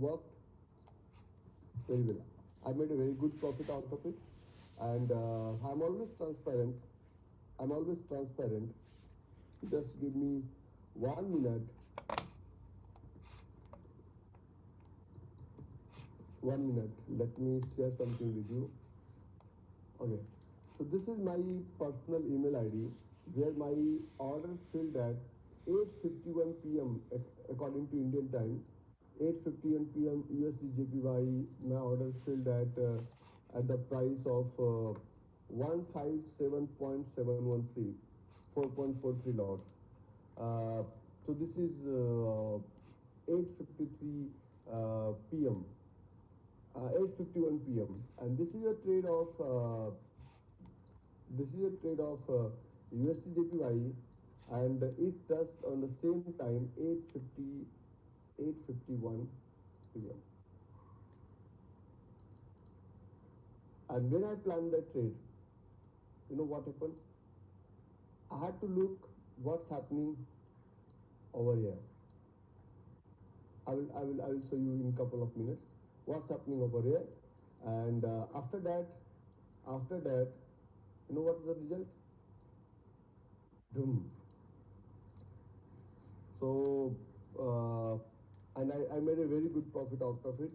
worked very well. I made a very good profit out of it, and I'm always transparent. I'm always transparent. Just give me 1 minute. 1 minute. Let me share something with you. Okay. So this is my personal email ID where my order filled at 8:51 p.m. according to Indian time. 8:51 p.m. USD JPY. My order filled at the price of 157.713, 4.43 lots. So this is 8:53 p.m. 8:51 p.m. and this is a trade of USD JPY, and it touched on the same time 8:51 p.m. And when I planned that trade, you know what happened? I had to look what's happening over here. I will show you in couple of minutes what's happening over here, and after that, you know what is the result? Boom. So and I made a very good profit out of it.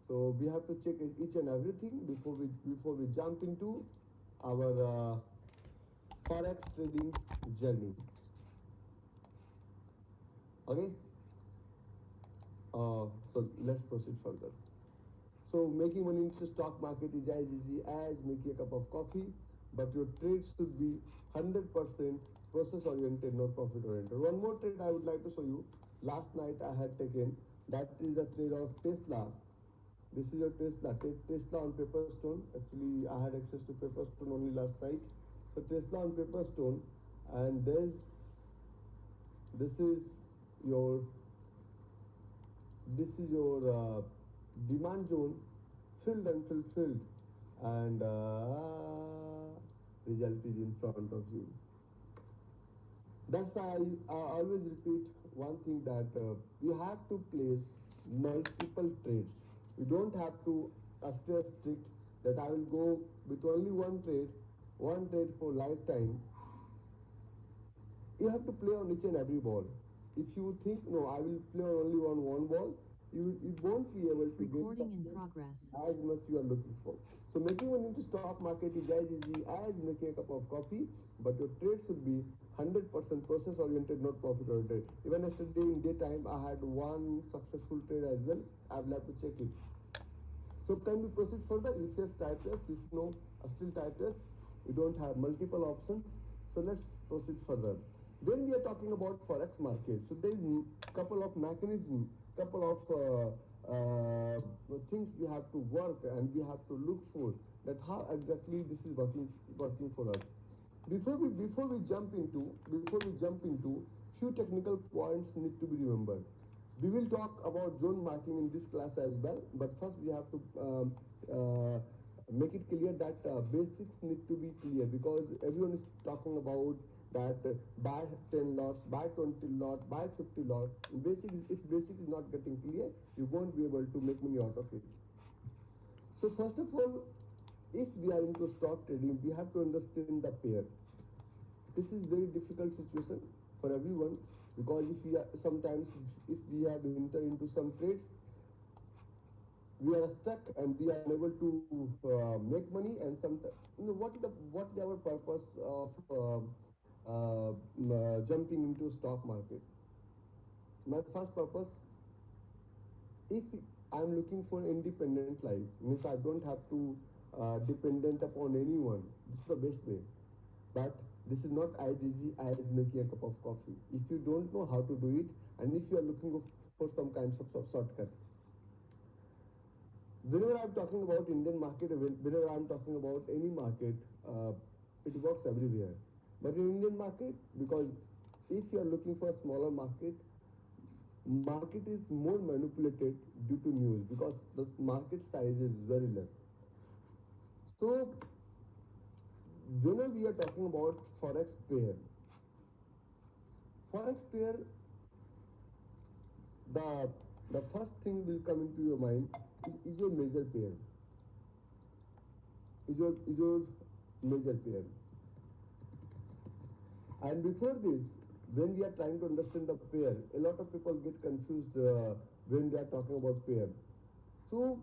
So we have to check each and everything before we jump into our forex trading journey. Okay. So let's proceed further. So making money into stock market is as easy as making a cup of coffee, but your trade should be 100% process oriented, not profit oriented. One more trade I would like to show you. Last night I had taken, that is the trade of Tesla. This is your Tesla on paper stone. Actually, I had access to paper stone only last night. So Tesla on paper stone, and this is your demand zone filled and fulfilled, and result is in front of you. That's why I always repeat one thing, that you have to place multiple trades. You don't have to stay strict that I will go with only one trade for lifetime. You have to play on each and every ball. If you think, no, I will play only on one ball, you won't be able to Recording in progress. as much you are looking for. So making money into stock market is as easy as making a cup of coffee, but your trade should be 100% process oriented, not profit oriented. Even yesterday in daytime, I had one successful trade as well. I will have to check it. So can we proceed further? If yes, type yes. If no, still type yes. We don't have multiple options. So let's proceed further. When we are talking about forex market, so there is couple of mechanisms, couple of things we have to work and we have to look for, that how exactly this is working for us. Before we jump into few technical points need to be remembered. We will talk about zone marking in this class as well, but first we have to make it clear that basics need to be clear, because everyone is talking about that buy 10 lots, buy 20 lot, buy 50 lot. If basic is not getting clear, you won't be able to make money out of it. So first of all, if we are into stock trading, we have to understand the pair. This is very difficult situation for everyone, because if we have entered into some trades, we are stuck and we are unable to make money. And sometimes, what is our purpose of jumping into stock market? My first purpose, if I'm looking for independent life, means I don't have to dependent upon anyone. This is the best way. But this is not as easy as making a cup of coffee. If you don't know how to do it, and if you are looking for some kinds of shortcut. Whenever I'm talking about Indian market, whenever I'm talking about any market, it works everywhere. But in Indian market, because if you are looking for a smaller market is more manipulated due to news, because the market size is very less. So whenever we are talking about forex pair, the the first thing will come into your mind is your major pair. Is your major pair. And before this, when we are trying to understand the pair, a lot of people get confused when they are talking about pair. So,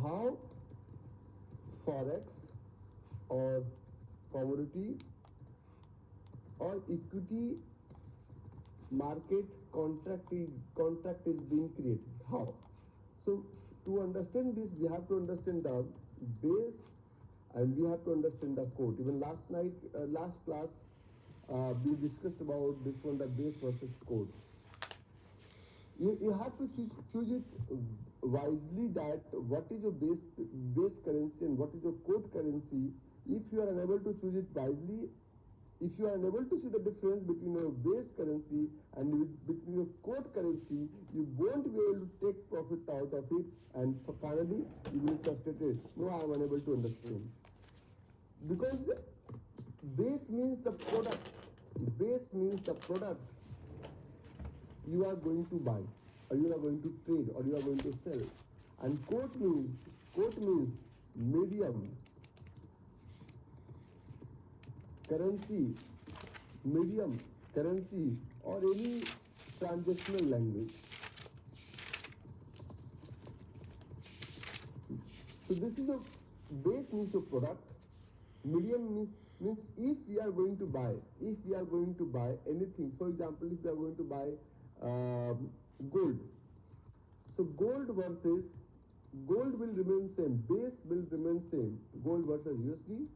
how forex or commodity or equity market contract is being created? How? So, to understand this, we have to understand the base and we have to understand the code. Even last class, we discussed about this one, the base versus code. You have to choose it wisely, that what is your base currency and what is your code currency. If you are unable to choose it wisely, if you are unable to see the difference between your base currency and between your code currency, you won't be able to take profit out of it, and finally you will be frustrated. No, I am unable to understand. Because base means the product. Base means the product you are going to buy, or you are going to trade, or you are going to sell. And quote means medium, currency, medium, currency, or any transactional language. So this is your base means your product. Medium means if we are going to buy anything. For example, if we are going to buy gold. So gold will remain same. Base will remain same. Gold versus USD,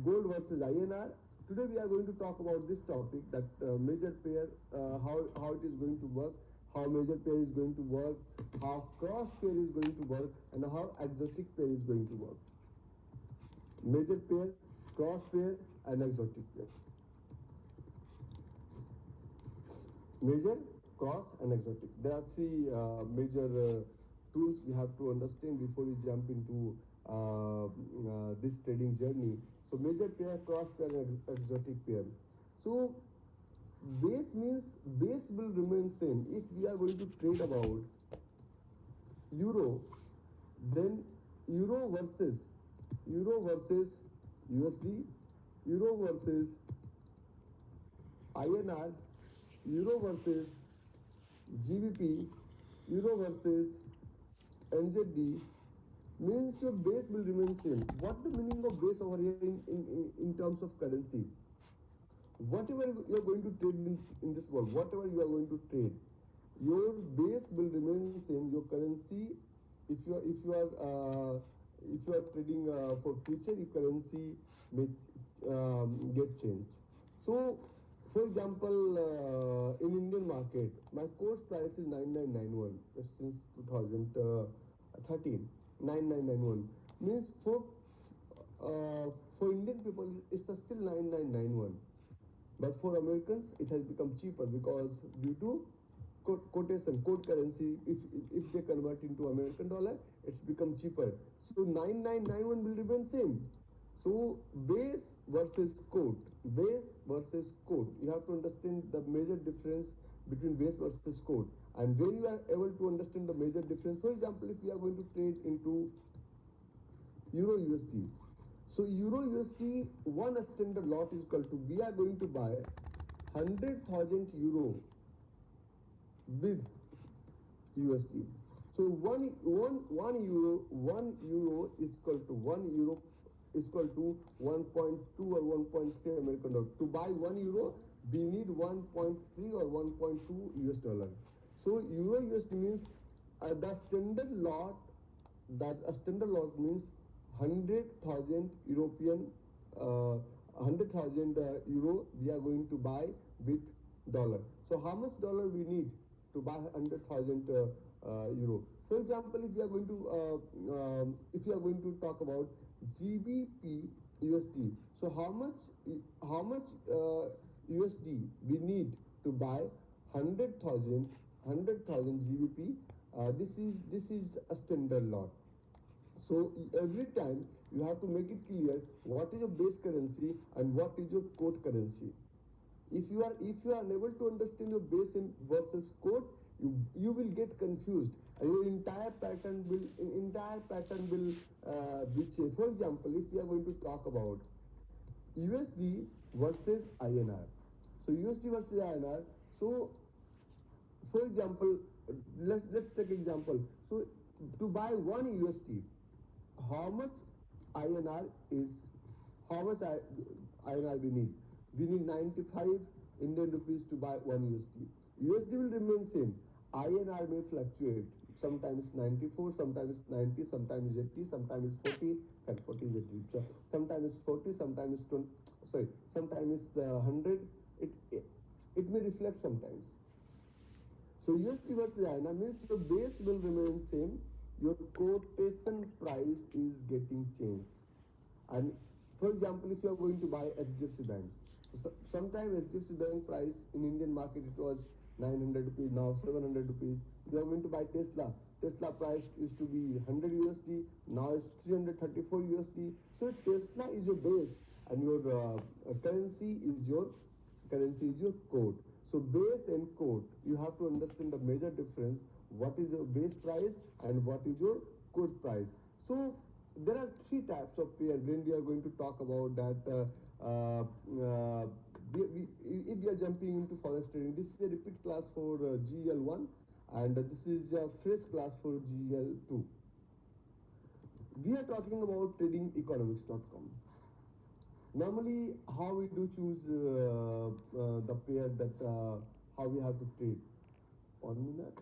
gold versus INR. Today we are going to talk about this topic, that major pair, how it is going to work, how major pair is going to work, how cross pair is going to work, and how exotic pair is going to work. Major pair, cross pair, and exotic pair. Major, cross, and exotic. There are three major tools we have to understand before we jump into this trading journey. So major pair, cross pair, and exotic pair. So base means base will remain same. If we are going to trade about euro, then euro versus USD, euro versus INR, euro versus GBP, euro versus NZD, means your base will remain same. What the meaning of base over here in terms of currency? Whatever you are going to trade in this world, whatever you are going to trade, your base will remain same. Your currency, if you are trading for future, your currency may get changed. So, for example, in Indian market, my course price is 9991 since 2013. 9991 means for Indian people it's still 9991, but for Americans it has become cheaper because due to quotation code currency, if they convert into American dollar, it's become cheaper. So 9991 will remain same. So base versus code, you have to understand the major difference between base versus code. And when you are able to understand the major difference, for example, if we are going to trade into Euro USD, so Euro USD, one standard lot is equal to, we are going to buy 100,000 euro with USD. So one euro is equal to 1 euro is equal to 1.2 or 1.3 American dollars. To buy 1 euro, we need 1.3 or 1.2 US dollar. So Euro USD means the standard lot. That a standard lot means 100,000 European, 100,000 euro we are going to buy with dollar. So how much dollar we need to buy 100,000 euro? For example, if you are going to talk about GBP USD, so how much USD we need to buy 100,000 GBP? This is a standard lot. So every time you have to make it clear what is your base currency and what is your quote currency. If you are unable to understand your base in versus code, you will get confused, and your entire pattern will be changed. For example, if we are going to talk about USD versus INR, so USD versus INR. So for example, let's take example. So to buy one USD, how much INR is how much INR we need? We need 95 Indian rupees to buy one USD. USD will remain same. INR may fluctuate. Sometimes 94, sometimes 90, sometimes 80, sometimes 40. And 40 is 80. So sometimes 40, sometimes 20. Sorry, sometimes 100. It may reflect sometimes. So USD versus INR means your base will remain same. Your quotation price is getting changed. And for example, if you are going to buy HDFC Bank, so sometime HDFC Bank price in Indian market it was 900 rupees, now 700 rupees. If you are going to buy Tesla price used to be 100 USD, now it's 334 USD. So Tesla is your base, and your currency is your code. So base and code, you have to understand the major difference. What is your base price and what is your code price? So there are three types of pair when we are going to talk about that. If we are jumping into forex trading, this is a repeat class for GL1, and this is a fresh class for GL2. We are talking about tradingeconomics.com. Normally, how we do choose the pair that how we have to trade. 1 minute.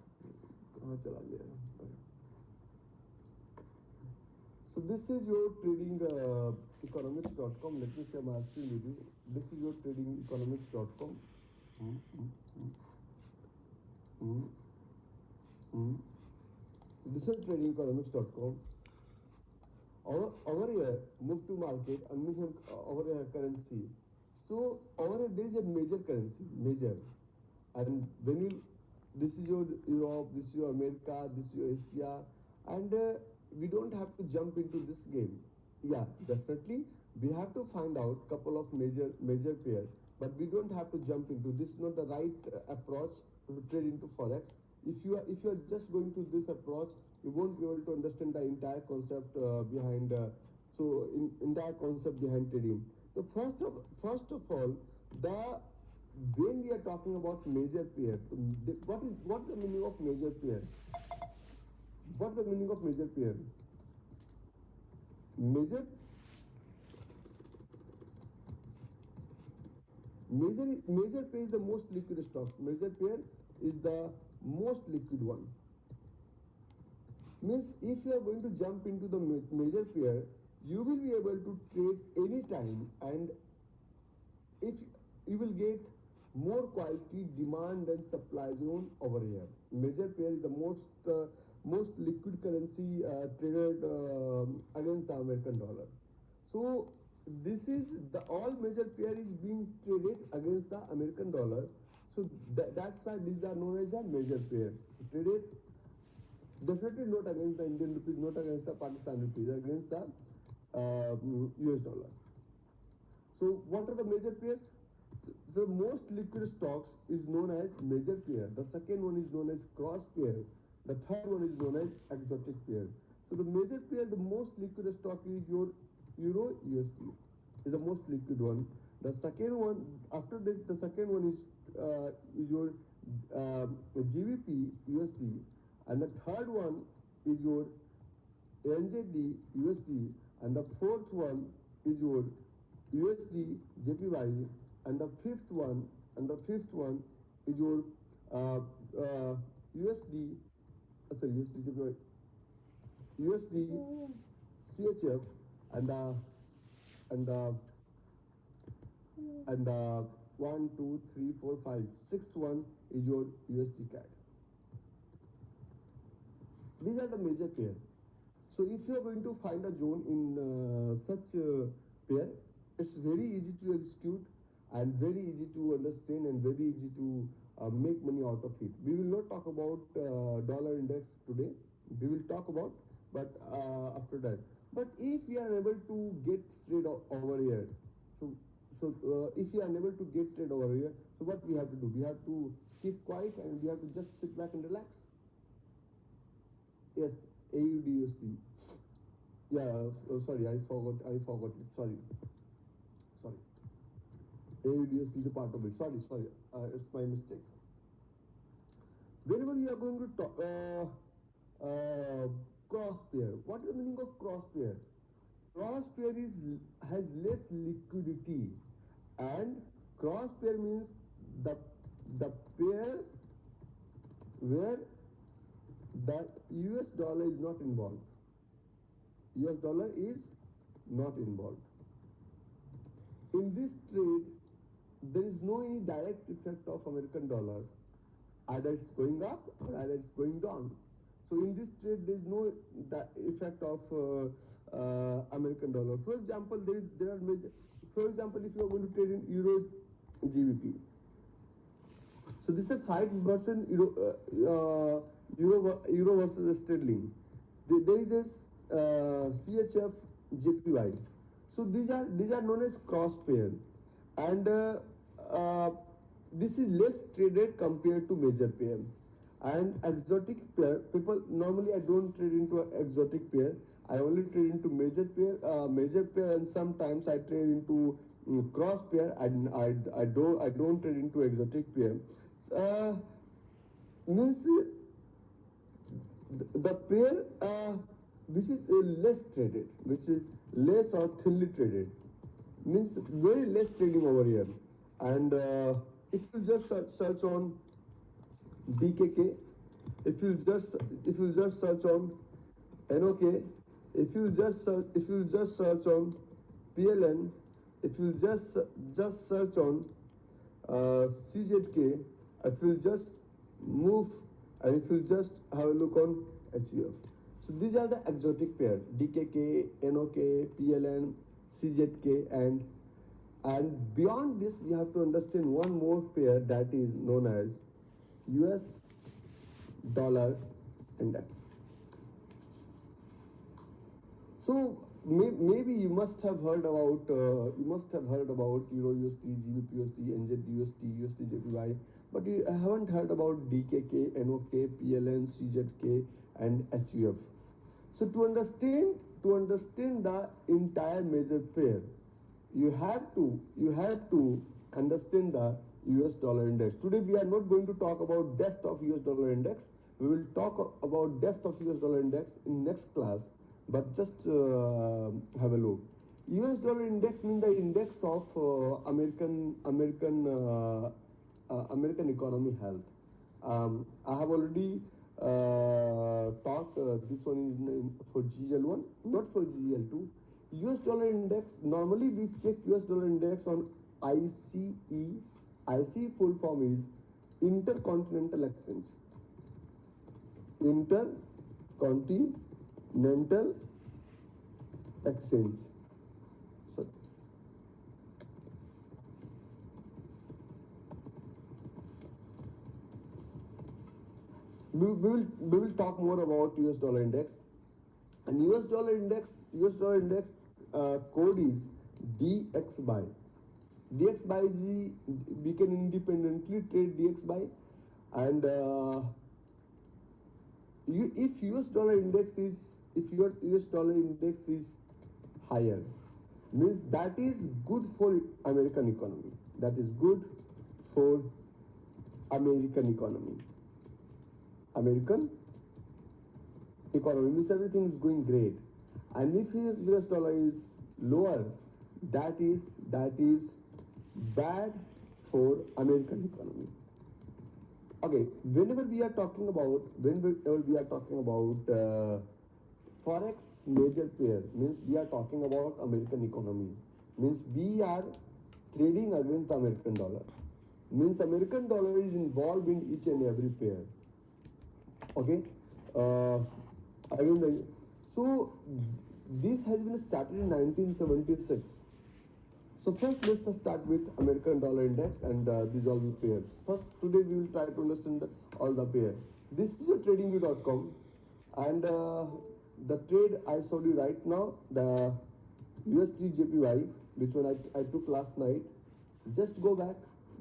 So this is your tradingeconomics.com. Let me share my screen with you. This is your tradingeconomics.com. This is tradingeconomics.com. Over here, move to market and move over here currency. So over here there is a major currency, and when you this is your Europe, this is your America, this is your Asia, and we don't have to jump into this game. Yeah, definitely we have to find out couple of major pair, but we don't have to jump into this. Is not the right approach to trade into forex. If you are just going to this approach, you won't be able to understand the entire concept behind entire concept behind trading. So first of all, when we are talking about major pair, what's the meaning of major pair? What's the meaning of major pair? Major pair is the most liquid stocks. Major pair is the most liquid one. Means if you are going to jump into the major pair, you will be able to trade anytime, and if you will get more quality demand and supply zone over here. Major pair is the most liquid currency traded against the American dollar. So this is the all major pair is being traded against the American dollar. So that's why these are known as a major pair. Traded definitely not against the Indian rupees, not against the Pakistan rupees, against the US dollar. So what are the major pairs? So most liquid stocks is known as major pair. The second one is known as cross pair. The third one is known as exotic pair. So the major pair, the most liquid stock is your Euro USD, is the most liquid one. The second one, after this, the second one is your GBP USD, and the third one is your NZD USD, and the fourth one is your USD JPY, and the fifth one is your USD JPY, USD CHF, and the 1, 2, 3, 4, 5, sixth one is your USD CAD. These are the major pair. So if you are going to find a zone in such a pair, it's very easy to execute and very easy to understand and very easy to make money out of it. We will not talk about dollar index today. We will talk about, but after that. But if we are able to get trade over here, so So if you are unable to get trade over here, so what we have to do? We have to keep quiet and we have to just sit back and relax. Yes, AUDUSD. Yeah, sorry, I forgot it. Sorry. AUDUSD is a part of it. Sorry, it's my mistake. Whenever you are going to talk, cross pair, what is the meaning of cross pair? Cross pair has less liquidity, and cross pair means the pair where the US dollar is not involved. US dollar is not involved. In this trade, there is no any direct effect of American dollar. Either it's going up or either it's going down. So in this trade, there is no effect of American dollar. For example, there are major. For example, if you are going to trade in Euro GBP, so this is 5% Euro versus sterling. There is this CHF JPY. So these are known as cross pair, and this is less traded compared to major pair. And exotic pair, people normally I don't trade into an exotic pair. I only trade into major pair, and sometimes I trade into cross pair. I don't trade into exotic pair. Means the pair which is less traded, which is less or thinly traded, means very less trading over here. And if you just search on DKK, if you just search on NOK, if you just search on PLN, if you just search on CZK, if you just move and if you just have a look on HUF. So these are the exotic pair: DKK, NOK, PLN, CZK, and beyond this we have to understand one more pair that is known as US dollar index. So maybe you must have heard about Euro USD, GBP USD, NZ USD, USD JPY, but you haven't heard about DKK, NOK, PLN, CZK, and HUF. So to understand the entire major pair, you have to understand the US dollar index. Today we are not going to talk about depth of US dollar index. We will talk about depth of US dollar index in next class, but just have a look. US dollar index means the index of American economy health. I have already talked, this one is for GL1, not for GL2. US dollar index, normally we check US dollar index on ICE. ICE full form is Intercontinental Exchange. Intercontinental Exchange. So we will talk more about US dollar index. And US dollar index code is DXY. DXY is we can independently trade DXY, and if US dollar index is higher, means that is good for American economy. That is good for American economy. American economy means everything is going great. And if US dollar is lower, that is bad for American economy. Okay, whenever we are talking about forex major pair, means we are talking about American economy, means we are trading against the American dollar, means American dollar is involved in each and every pair. Okay, again, so this has been started in 1976. So first let's start with American dollar index and these all the pairs. First, today we will try to understand all the pair. This is a tradingview.com, and the trade I showed you right now, the USD JPY, which one I took last night. Just go back,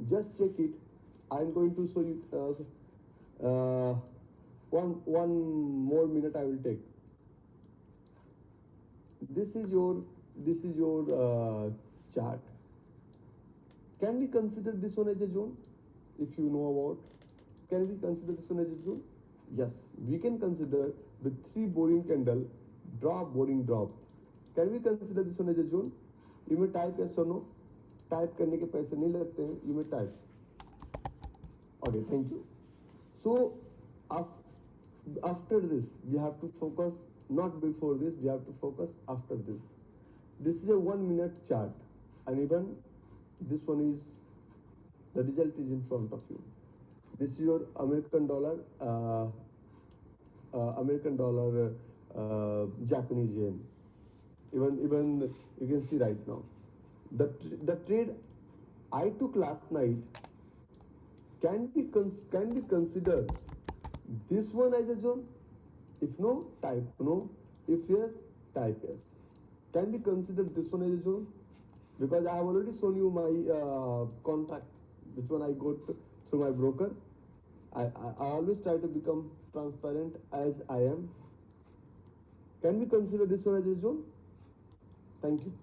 just check it. I'm going to show you one more minute I will take. This is your chart. Can we consider this one as a zone? If you know about, can we consider this one as a zone? Yes, we can consider with 3 boring candle, drop, boring, drop. Can we consider this one as a zone? You may type yes or no. Type करने के पैसे नहीं लगते हैं. You may type. Okay, thank you. So after this, we have to focus. Not before this, we have to focus after this. This is a 1 minute chart, and even this one is, the result is in front of you. This is your American dollar, Japanese yen. Even you can see right now. The trade I took last night, can we consider this one as a zone? If no, type no. If yes, type yes. Can we consider this one as a zone? Because I have already shown you my contract, which one I got through my broker. I always try to become transparent as I am. Can we consider this one as a zone? Thank you.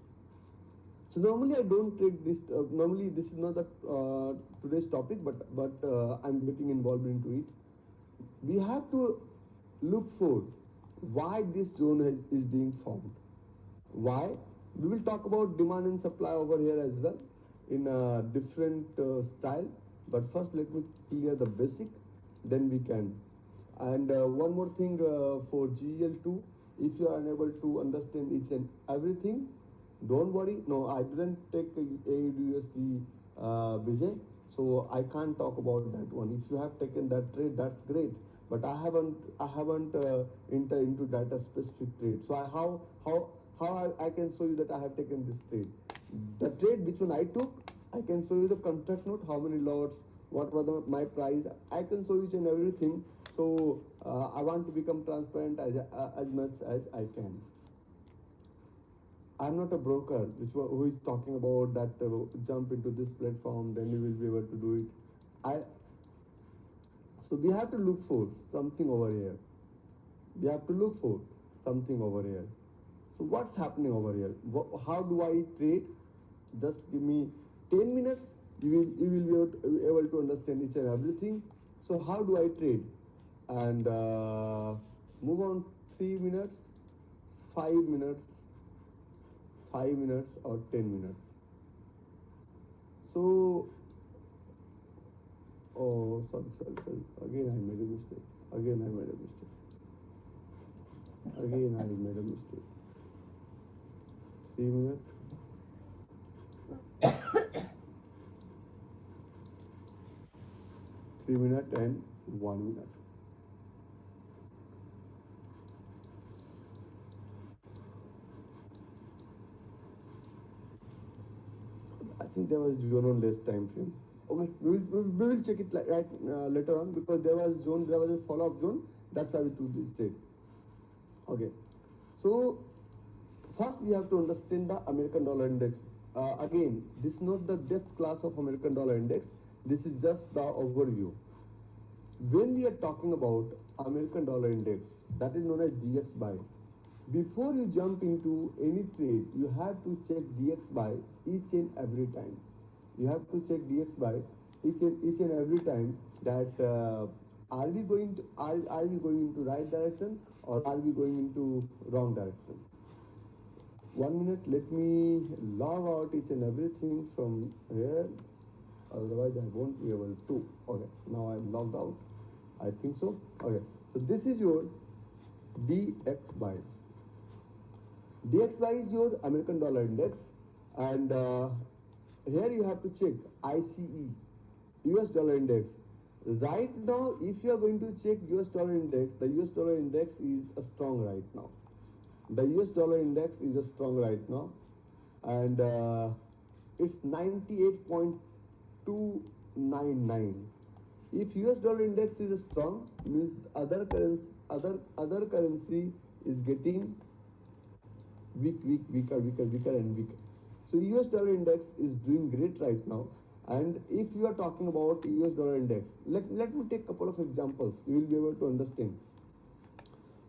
So normally I don't trade this. Normally this is not today's topic, but I'm getting involved into it. We have to look for why this zone is being formed. Why? We will talk about demand and supply over here as well in a different style. But first, let me clear the basic, then we can. And one more thing for GL2, if you are unable to understand each and everything, don't worry. No, I didn't take AUDUSD Vijay, so I can't talk about that one. If you have taken that trade, that's great. But I haven't entered into that specific trade. So how I can show you that I have taken this trade. The trade which one I took, I can show you the contract note, how many lots, what was my price. I can show you each and everything. So I want to become transparent as much as I can. I'm not a broker who is talking about that jump into this platform, then you will be able to do it. So we have to look for something over here. We have to look for something over here. So what's happening over here? How do I trade? Just give me 10 minutes. You will be able to understand each and everything. So how do I trade? And move on 3 minutes, 5 minutes, 5 minutes or 10 minutes. So, oh, sorry. Again, I made a mistake. Again, I made a mistake. 3 minutes. 3 minutes and 1 minute. I think there was zone on less time frame. Okay, we will check it later on, because there was a follow-up zone. That's why we took this trade. Okay, so first we have to understand the American dollar index. Again, this is not the depth class of American dollar index. This is just the overview. When we are talking about American dollar index, that is known as DXY. Before you jump into any trade, you have to check DXY each and every time. You have to check DXY each and every time that are we going into right direction, or are we going into wrong direction? 1 minute, let me log out each and everything from here, otherwise I won't be able to. Okay, now I'm logged out. I think so. Okay, so this is your DXY. DXY is your American dollar index, and here you have to check ICE, US dollar index. Right now, if you are going to check US dollar index, the US dollar index is strong right now. The US dollar index is strong right now, and it's 98.299. If US dollar index is strong, means other currency is getting weaker and weaker. So US dollar index is doing great right now. And if you are talking about US dollar index, let me take a couple of examples. You will be able to understand.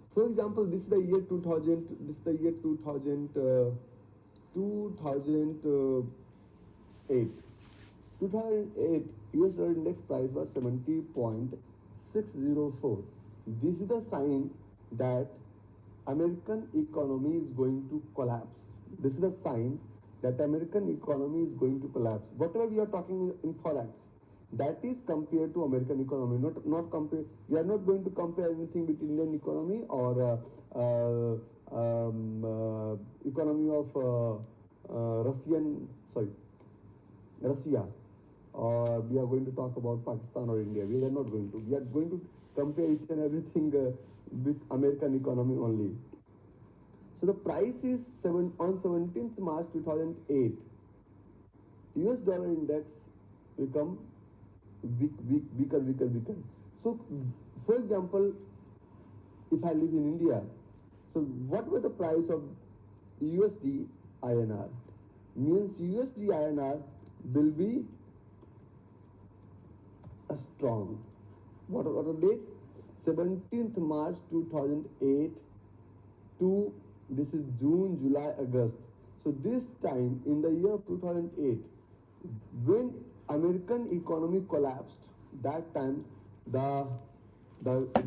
For example, this is the year 2000. This is the year 2008. 2008 US dollar index price was 70.604. This is the sign that American economy is going to collapse. This is the sign that American economy is going to collapse. Whatever we are talking in forex, that is compared to American economy. Not compare. We are not going to compare anything between Indian economy or economy of Russian. Sorry, Russia, or we are going to talk about Pakistan or India. We are not going to. We are going to compare each and everything with American economy only. So the price is on 17th March 2008. US dollar index become weaker. So, for example, if I live in India, so what were the price of USD INR? Means USD INR will be a strong. What the date? 17th March 2008 to this is June, July, August. So this time in the year of 2008, when American economy collapsed, that time the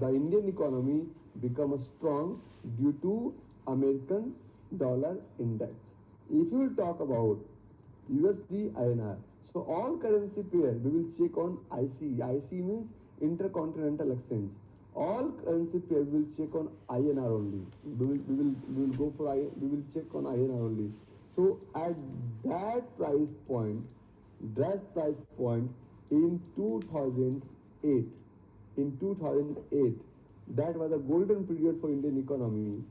Indian economy become strong due to American dollar index. If you will talk about USD INR, so all currency pair we will check on IC. IC means intercontinental exchange. All currency pair we will check on INR only. We will go for we will check on INR only. So at that price point in 2008, that was a golden period for Indian economy.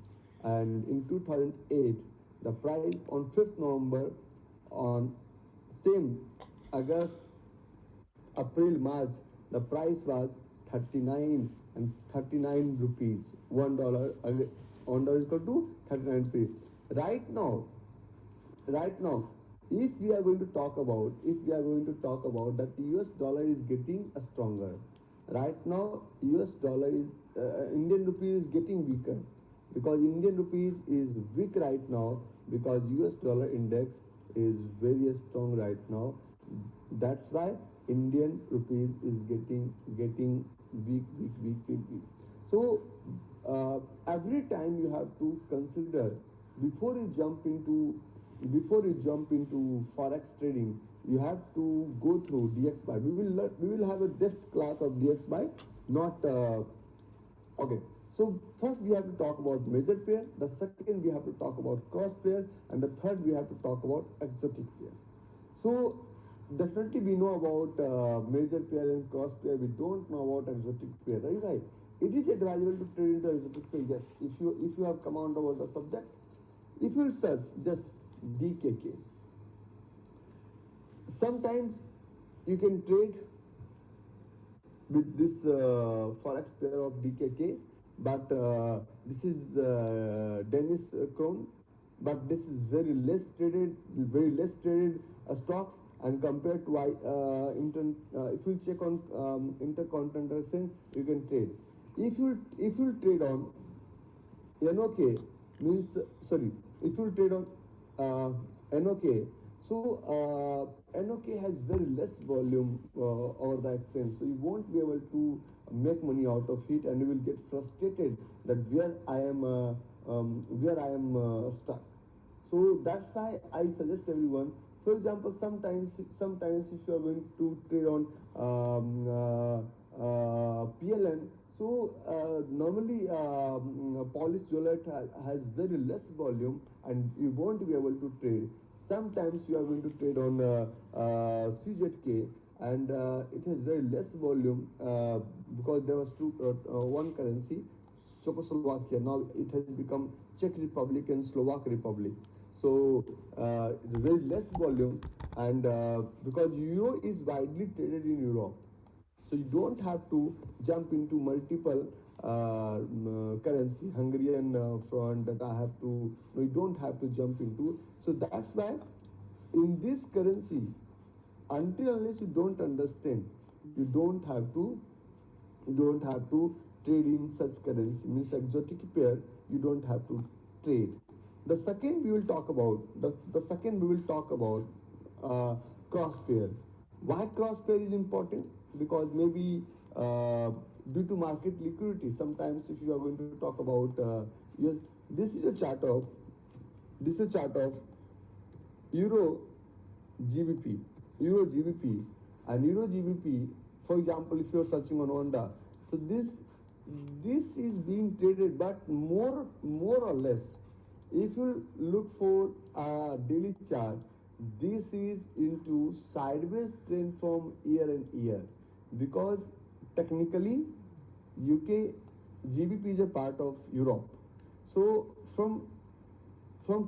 And in 2008, the price on 5th November, on same August, April, March, the price was 39 rupees. $1 equal to 39 rupees. Right now, if we are going to talk about that the US dollar is getting stronger. Right now, US dollar is Indian rupee is getting weaker, because Indian rupees is weak right now, because US dollar index is very strong right now. That's why Indian rupees is getting weak. So every time you have to consider, before you jump into forex trading, you have to go through DXY. We will have a depth class of DXY, not okay. So first we have to talk about major pair, the second we have to talk about cross pair, and the third we have to talk about exotic pair. So definitely we know about major pair and cross pair. We don't know about exotic pair, right? It is advisable to trade into exotic pair. Yes, if you have come out about the subject, if you search just DKK, sometimes you can trade with this forex pair of DKK, but this is Danish krone, but this is very less traded stocks, and compared to if you check on intercontinental exchange, you can trade. If you trade on NOK, means sorry, if you trade on NOK, so NOK has very less volume over the exchange, so you won't be able to make money out of it, and you will get frustrated that where I am stuck. So that's why I suggest everyone. For example, sometimes if you are going to trade on PLN, so normally Polish Jollet has very less volume, and you won't be able to trade. Sometimes you are going to trade on CZK, and it has very less volume because there was one currency, Czechoslovakia. Now it has become Czech Republic and Slovak Republic. So it's very less volume, and because euro is widely traded in Europe, so you don't have to jump into multiple currency, Hungarian front that I have to. No, you don't have to jump into. So that's why in this currency, until unless you don't understand, you don't have to trade in such currency, means exotic pair you don't have to trade. The second we will talk about, cross pair. Why cross pair is important? Because maybe due to market liquidity, sometimes if you are going to talk about this is a chart of euro GBP, euro GBP, and euro GBP. For example, if you are searching on Honda, so this is being traded, but more or less, if you look for a daily chart, this is into sideways trend from year and year, because technically UK GBP is a part of Europe. So from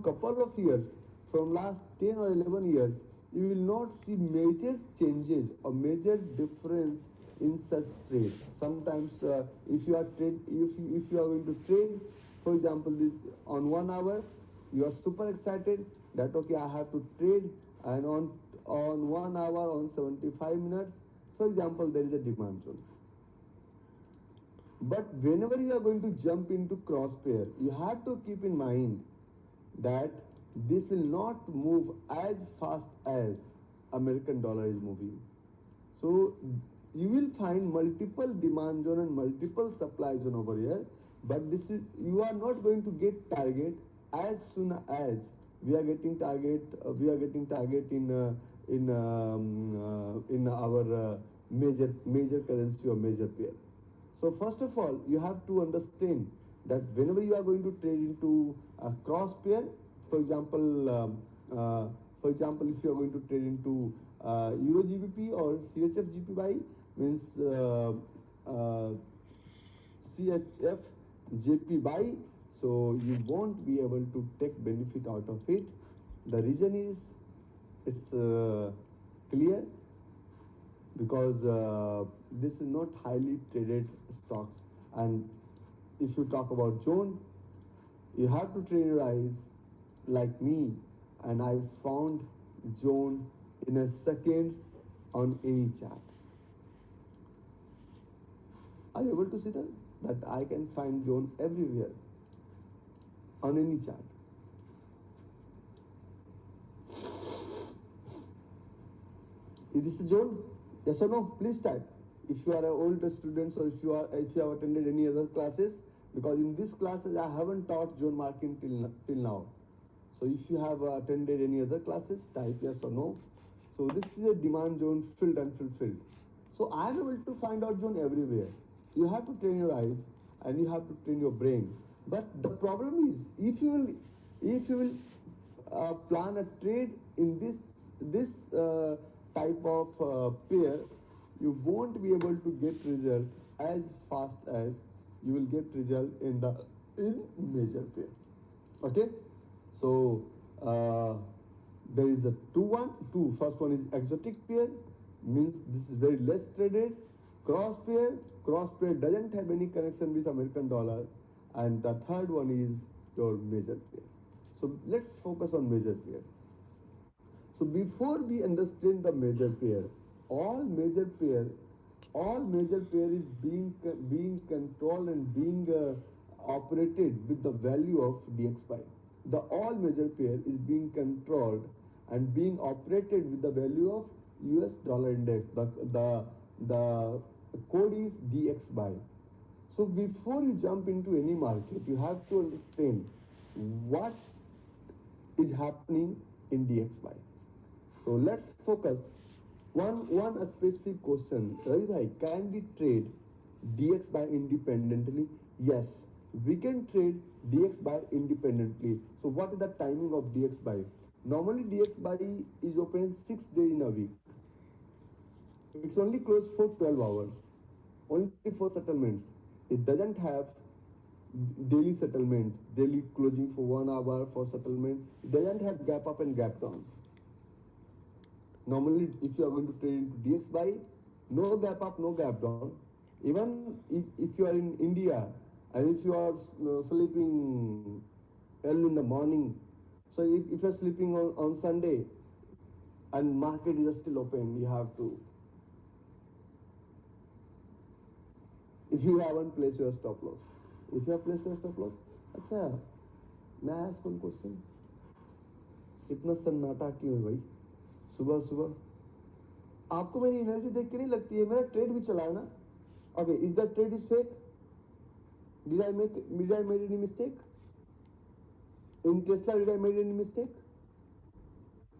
couple of years, from last 10 or 11 years, you will not see major changes or major difference in such trade. Sometimes if you are going to trade, for example, on 1 hour, you are super excited that okay, I have to trade, and on 1 hour, on 75 minutes, for example, there is a demand zone. But whenever you are going to jump into cross pair, you have to keep in mind that this will not move as fast as American dollar is moving. So you will find multiple demand zone and multiple supply zone over here, but you are not going to get target as soon as we are getting target in our major currency or major pair. So first of all, you have to understand that whenever you are going to trade into a cross pair, for example, if you are going to trade into Euro GBP or CHF GPY, means CHF JPY, so you won't be able to take benefit out of it. The reason is it's clear, because this is not highly traded stocks, and if you talk about zone, you have to train your eyes like me, and I found zone in a seconds on any chart. Are you able to see that I can find zone everywhere on any chart? Is this a zone? Yes or no? Please type. If you are an older student, or if you have attended any other classes, because in these classes I haven't taught zone marking till now. So if you have attended any other classes, type yes or no. So this is a demand zone, filled and fulfilled. So I am able to find out zone everywhere. You have to train your eyes and you have to train your brain. But the problem is, if you will plan a trade in this type of pair, you won't be able to get result as fast as you will get result in major pair. Okay, so there is a two. First one is exotic pair, means this is very less traded. Cross pair doesn't have any connection with American dollar, and the third one is your major pair. So let's focus on major pair. So before we understand the major pair, all major pair is being controlled and being operated with the value of DXY. The all major pair is being controlled and being operated with the value of US dollar index. The code is DXY. So before you jump into any market, you have to understand what is happening in DXY. So let's focus one a specific question. Ravi bhai, can we trade DXY independently? Yes, we can trade DXY independently. So what is the timing of DXY? Normally DXY is open 6 days in a week. It's only closed for 12 hours, only for settlements. It doesn't have daily settlements, daily closing for 1 hour for settlement. It doesn't have gap up and gap down. Normally, if you are going to trade into DXY, no gap up, no gap down. Even if you are in India and if you are sleeping early in the morning, so if you are sleeping on Sunday, and market is still open, you have to, if you haven't placed your stop loss, if you have placed your stop loss, अच्छा मैं ask one question, इतना सन्नाटा क्यों है भाई सुबह सुबह? आपको मेरी एनर्जी देख के नहीं लगती है मेरा ट्रेड भी चला है ना? Okay, is that trade is fake? Did I made any mistake in Tesla? Did I made any mistake?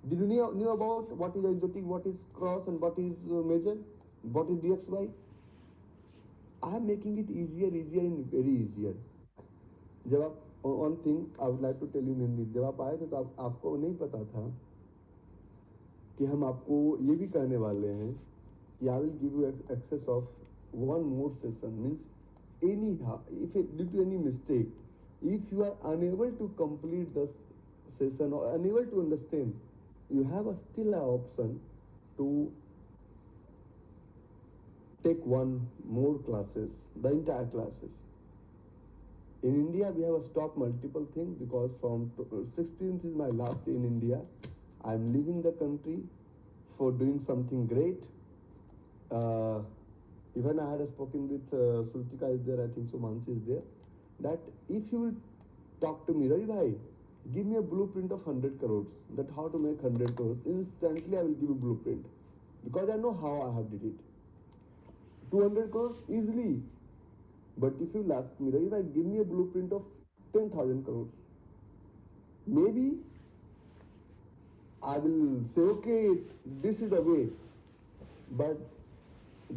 Did you knew about what is exotic, what is cross, and what is major, what is DXY? I am making it easier and very easier. जब आप one thing I would like to tell you in Hindi, जब आप आए थे तो आपको नहीं पता था कि हम आपको ये भी कहने वाले हैं कि I will give you access of one more session. Means anyhow, if due to any mistake, if you are unable to complete the session or unable to understand, you have still an option to take one more classes, the entire classes. In India, we have a stop multiple thing because from 16th is my last day in India. I am leaving the country for doing something great. Even I had spoken with Sultika is there, I think so Mansi is there, that if you will talk to me, Ravi bhai, give me a blueprint of 100 crores, that how to make 100 crores, instantly I will give you blueprint because I know how I have did it. 200 crores easily. But if you ask me, Ravi bhai, give me a blueprint of 10,000 crores, maybe I will say, okay, this is the way. But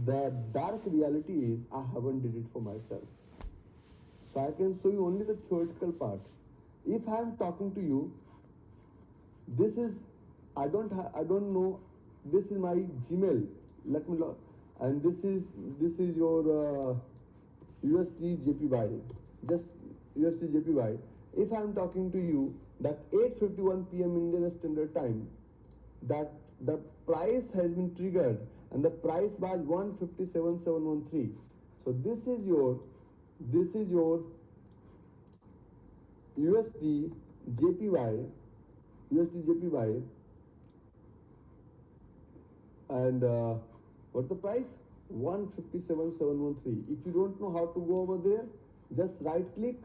the dark reality is I haven't did it for myself. So I can show you only the theoretical part. If I am talking to you, this is, I don't know, this is my Gmail. Let me log, and this is your USD JPY, just USD JPY. If I am talking to you that 8:51 p.m. Indian Standard Time, that the price has been triggered and the price was 157,713. So this is your USD JPY, and what's the price? 157,713. If you don't know how to go over there, just right click,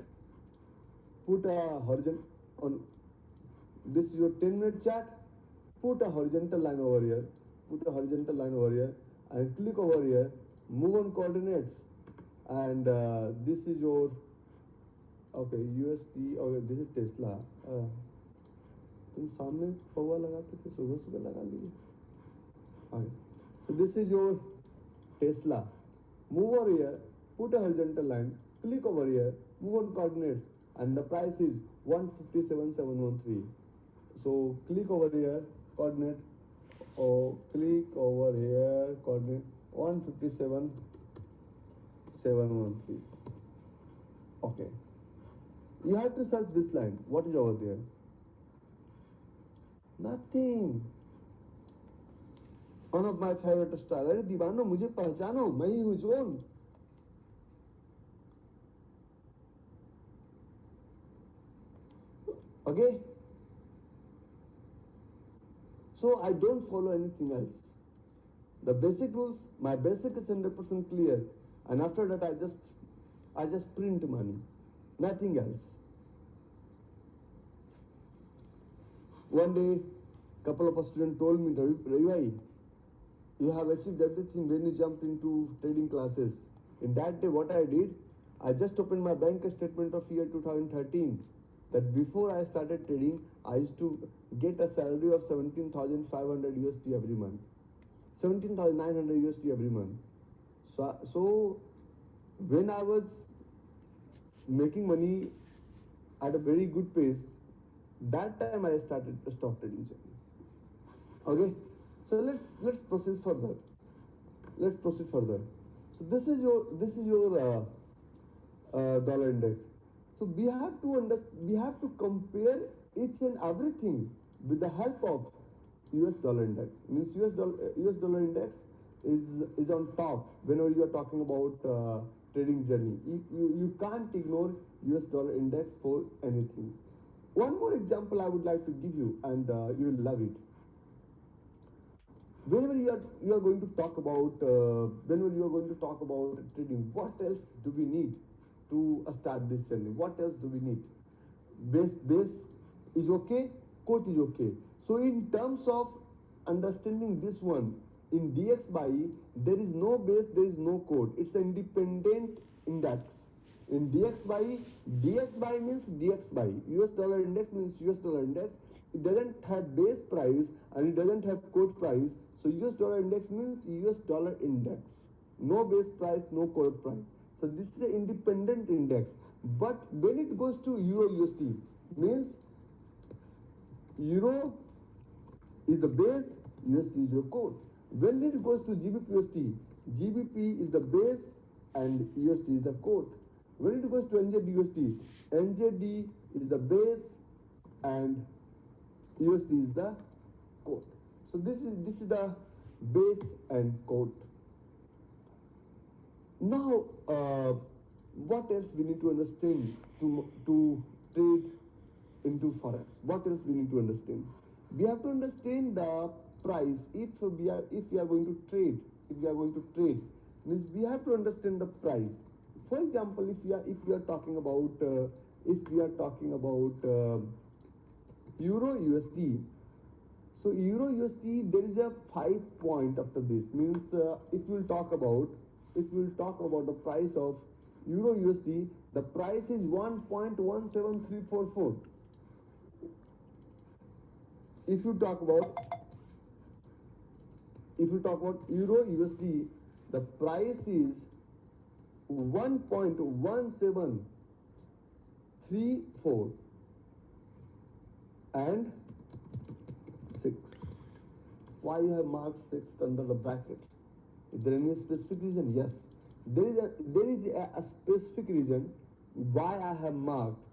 put a horizontal on, this is your 10-minute chart, put a horizontal line over here, and click over here, move on coordinates, and this is your, okay, USD, okay, this is Tesla. तुम सामने पौवा लगाते थे, सुबह लगा लीजिए. Okay, so this is your Tesla. Move over here, put a horizontal line, click over here, move on coordinates, and the price is 157,713. So click over here, coordinate, or click over here, coordinate 157,713. Okay. You have to search this line. What is over there? Nothing. One of my favorite style. अरे दीवानो मुझे पहचानो, मैं ही हूँ zone. Okay. So I don't follow anything else. The basic rules, my basic is 100% clear, and after that I just print money, nothing else. One day, couple of students told me, Ravi, you have achieved everything when you jumped into trading classes. In that day, what I did, I just opened my bank statement of year 2013. That before I started trading, I used to get a salary of 17,500 USD every month, 17,900 USD every month. So when I was making money at a very good pace, that time I started a stock trading journey. Okay, so let's proceed further. So this is your dollar index. So we have to compare each and everything with the help of US dollar index. Means US dollar index is on top whenever you are talking about trading journey. You can't ignore US dollar index for anything. One more example I would like to give you, and you will love it. whenever you are going to talk about trading, what else do we need to start this journey? What else do we need? Base is okay, quote is okay. So in terms of understanding this one, in DXY there is no base, there is no quote, it's an independent index. In DXY means DXY, US dollar index means US dollar index. It doesn't have base price and it doesn't have quote price. So US dollar index means US dollar index, no base price, no quote price. So this is an independent index. But when it goes to Euro USD, means Euro is the base, USD is your quote. When it goes to GBP USD, GBP is the base and USD is the quote. When it goes to NZD USD, NZD is the base and USD is the quote. So this is the base and quote. Now, what else we need to understand to trade into forex? What else we need to understand? We have to understand the price. If we are going to trade, means we have to understand the price. For example, if we are talking about Euro USD. So Euro USD, there is a 5 point after this. Means if we will talk about the price of Euro USD, the price is 1.17344. If you talk about Euro USD, the price is 1.1734 and 6. Why you have marked 6 under the bracket? Is there any specific reason? Yes, there is a specific reason why I have marked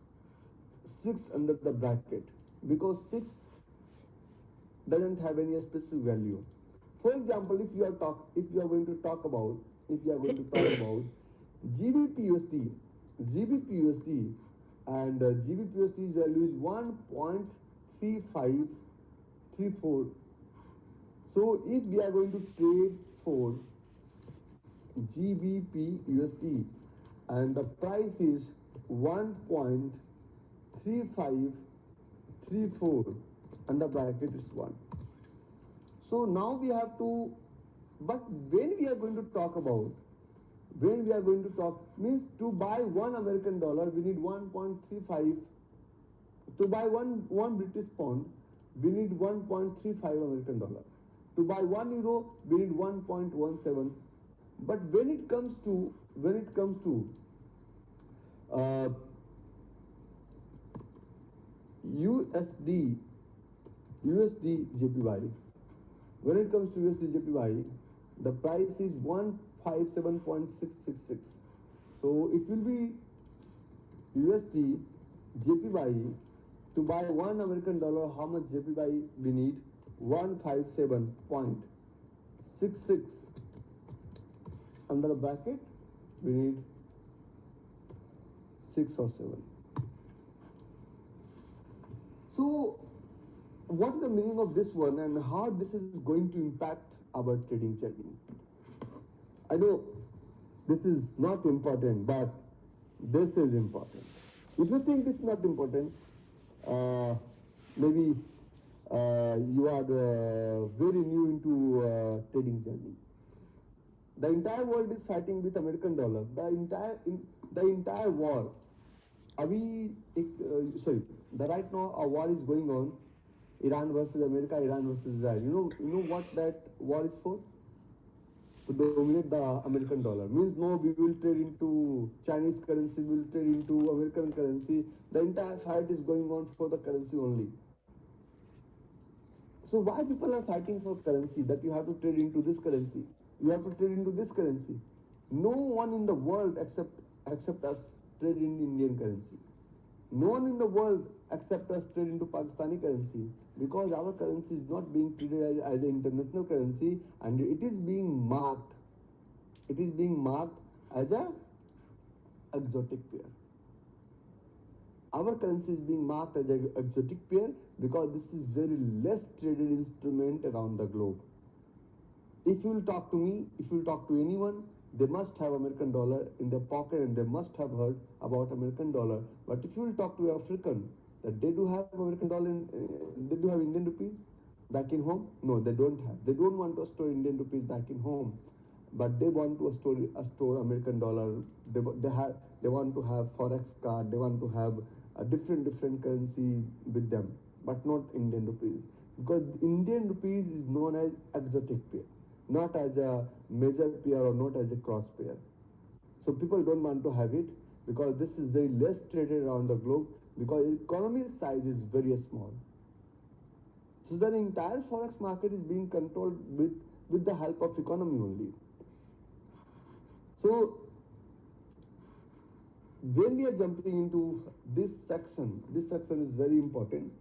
6 under the bracket, because 6 doesn't have any specific value. For example, if you are going to talk about GBP USD, and GBP USD's value is 1.3534. So if we are going to trade for GBP USD and the price is 1.3534 and the bracket is 1. So now we have to, but when we are going to talk means to buy $1 we need 1.35. To buy one British pound we need 1.35 American dollar. To buy €1 we need 1.17. But when it comes to USD JPY, when it comes to USD JPY, the price is 157.666. So it will be USD JPY. To buy $1 American, how much JPY we need? 157.66. Under the bracket, we need 6 or 7. So, what is the meaning of this one and how this is going to impact our trading journey? I know this is not important, but this is important. If you think this is not important, maybe you are very new into trading journey. The entire world is fighting with American dollar. The entire war. Right now a war is going on. Iran versus America, Iran versus Israel. You know what that war is for? To dominate the American dollar. Means no, we will trade into Chinese currency, we will trade into American currency. The entire fight is going on for the currency only. So why people are fighting for currency? That you have to trade into this currency. You have to trade into this currency. No one in the world except us trade in Indian currency. No one in the world except us trade into Pakistani currency, because our currency is not being treated as an international currency, and it is being marked. It is being marked as a exotic pair. Our currency is being marked as an exotic pair because this is very less traded instrument around the globe. If you will talk to me, if you will talk to anyone, they must have American dollar in their pocket and they must have heard about American dollar. But if you will talk to African, that they do have American dollar, they do have Indian rupees back in home. No, they don't have. They don't want to store Indian rupees back in home, but they want to store American dollar. They want to have forex card. They want to have a different currency with them, but not Indian rupees, because Indian rupees is known as exotic pair, not as a major pair or not as a cross pair. So people don't want to have it because this is very less traded around the globe, because economy size is very small. So the entire forex market is being controlled with the help of economy only. So when we are jumping into this section is very important.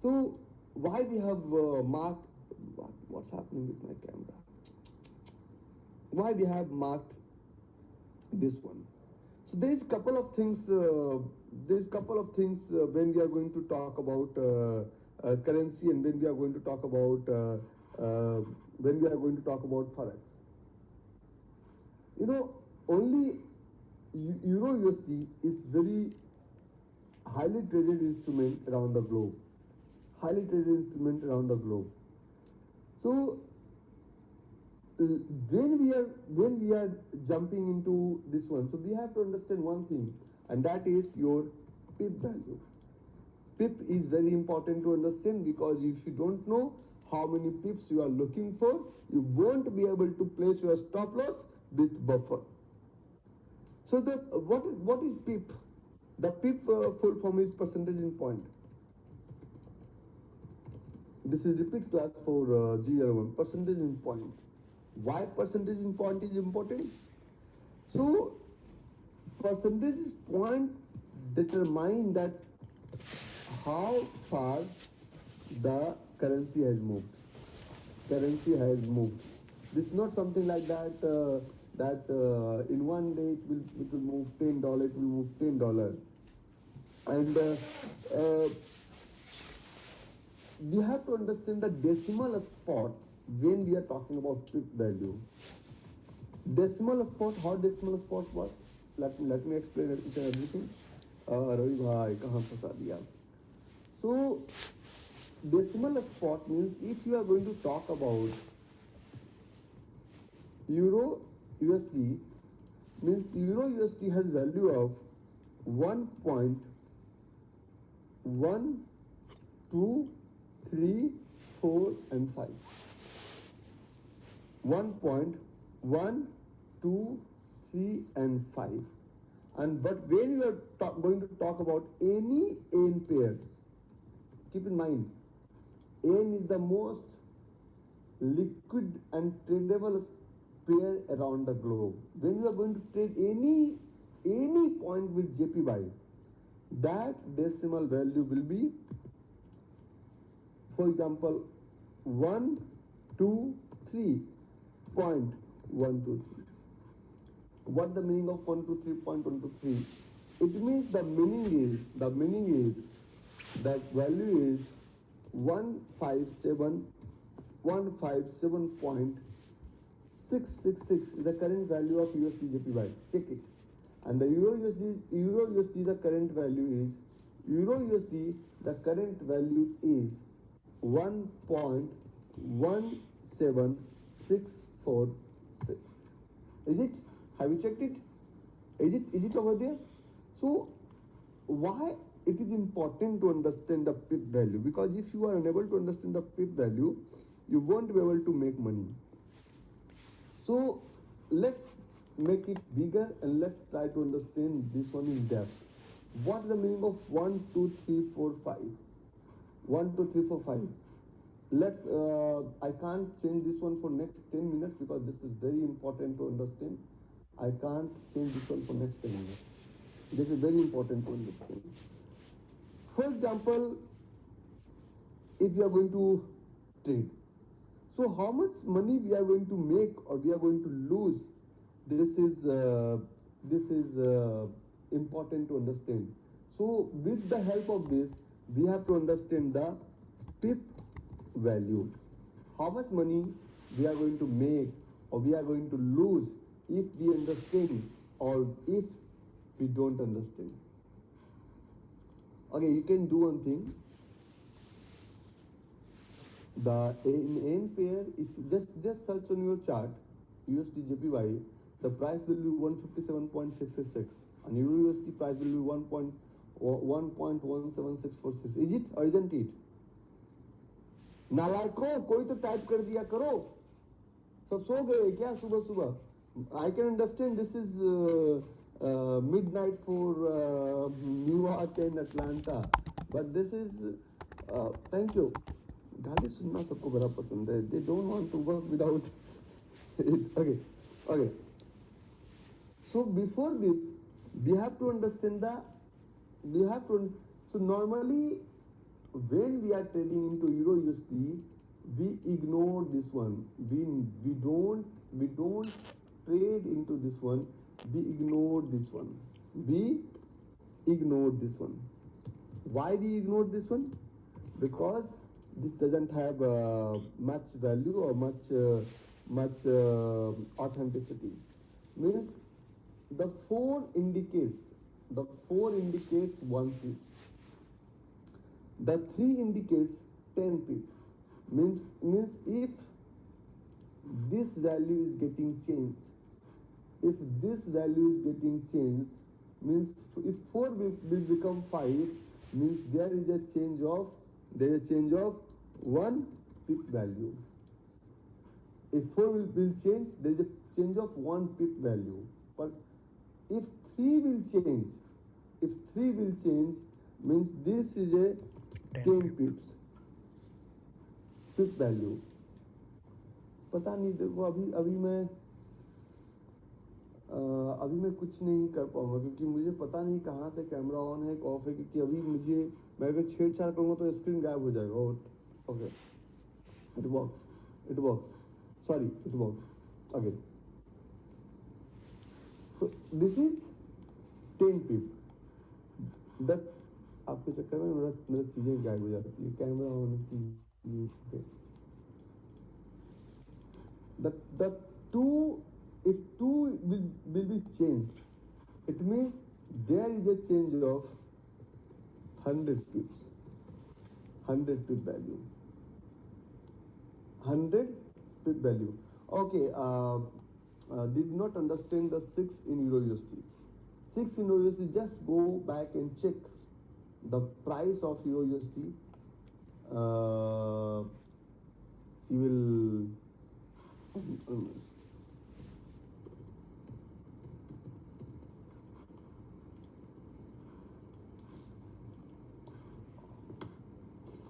So why we have marked, what's happening with my camera? Why we have marked this one? So there is couple of things. When we are going to talk about currency, and when we are going to talk about forex. Only Euro USD is very highly traded instrument around the globe. So when we are jumping into this one, so we have to understand one thing, and that is your pip value. Pip is very important to understand, because if you don't know how many pips you are looking for, you won't be able to place your stop loss with buffer. So what is pip? The pip full form is percentage in point. This is repeat class for GL1, percentage in point. Why percentage in point is important? So percentage point determine that how far the currency has moved. This is not something like that. In one day it will move $10. And we have to understand the decimal spot when we are talking about pip value. Decimal spot, how decimal spot work? Let me explain each and everything. Ravi bhai, kahan phasa diya? So decimal spot means if you are going to talk about Euro USD, means Euro USD has value of 1.1, 2, 3, 4 and 5. 1.1, 2, 3 and 5. And but when you are going to talk about any N pairs, keep in mind, N is the most liquid and tradable pair around the globe. When you are going to trade any point with JPY, that decimal value will be, for example, 123.123. What the meaning of 123.123? It means the meaning is that value is 157.666 is the current value of USD JPY. Check it. And the Euro USD the current value is 1.17646. Is it? Have you checked it? Is it over there? So why it is important to understand the pip value? Because if you are unable to understand the pip value, you won't be able to make money. So let's make it bigger and let's try to understand this one in depth. What is the meaning of 1, 2, 3, 4, 5? 1, 2, 3, 4, 5. Let's I can't change this one for next 10 minutes because this is very important to understand. I can't change this one for next 10 minutes. This is very important to understand. For example, if we are going to trade, so how much money we are going to make or we are going to lose, this is important to understand. So with the help of this, we have to understand the pip value. How much money we are going to make or we are going to lose if we understand or if we don't understand. Okay, you can do one thing. In N pair, if you just search on your chart USD JPY, the price will be 157.666 and Euro USD price will be 1.17646. Is it or isn't it? नालायकों, कोई तो type कर दिया करो. सब सो गए क्या सुबह सुबह? I can understand this is midnight for New York and Atlanta, but this is thank you. गाली सुनना सबको बड़ा पसंद है. They don't want to work without it. Okay. So before this, we have to understand so normally when we are trading into Euro USD, we ignore this one. We don't trade into this one. We ignore this one. Why we ignore this one? Because this doesn't have much value or much authenticity. Means the 4 indicates 1 pip. The 3 indicates 10 pip. Means if this value is getting changed, means if 4 will become 5, means there is a change of 1 pip value. If 4 will change, there is a change of 1 pip value. But if 3 will change, means this is a 10 pips pip value. पता नहीं, देखो अभी मैं कुछ नहीं कर पाऊंगा क्योंकि मुझे पता नहीं कहाँ से कैमरा ऑन है ऑफ है, क्योंकि अभी मैं अगर छेड़छाड़ करूँगा तो स्क्रीन गायब हो जाएगा. Okay, it works. Sorry, it worked. Again. So this is 10 pip. आपके चक्कर में मेरा चीजें गायब हो जाती है. कैमरा ऑन की. The 2, if 2 will be changed, it means there is a change of 100 pips. 100 pip value. 100 pip value. Okay, did not understand the 6 in Euro USD. 6 in Euro USD, just go back and check the price of Euro USD. You will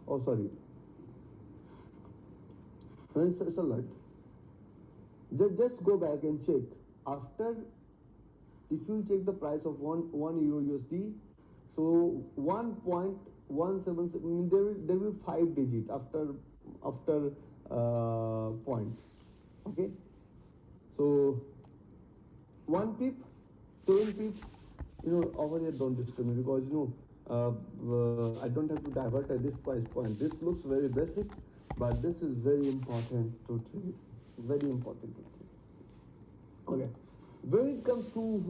oh sorry, it's all right. Just go back and check after. If you check the price of 1 Euro USD, so 1.177, there will 5 digit after point. Okay, so 1 pip, 10 pip. Over here don't disturb me because I don't have to divert at this price point. This looks very basic, but this is very important to trade. Very important to trade. Okay, when it comes to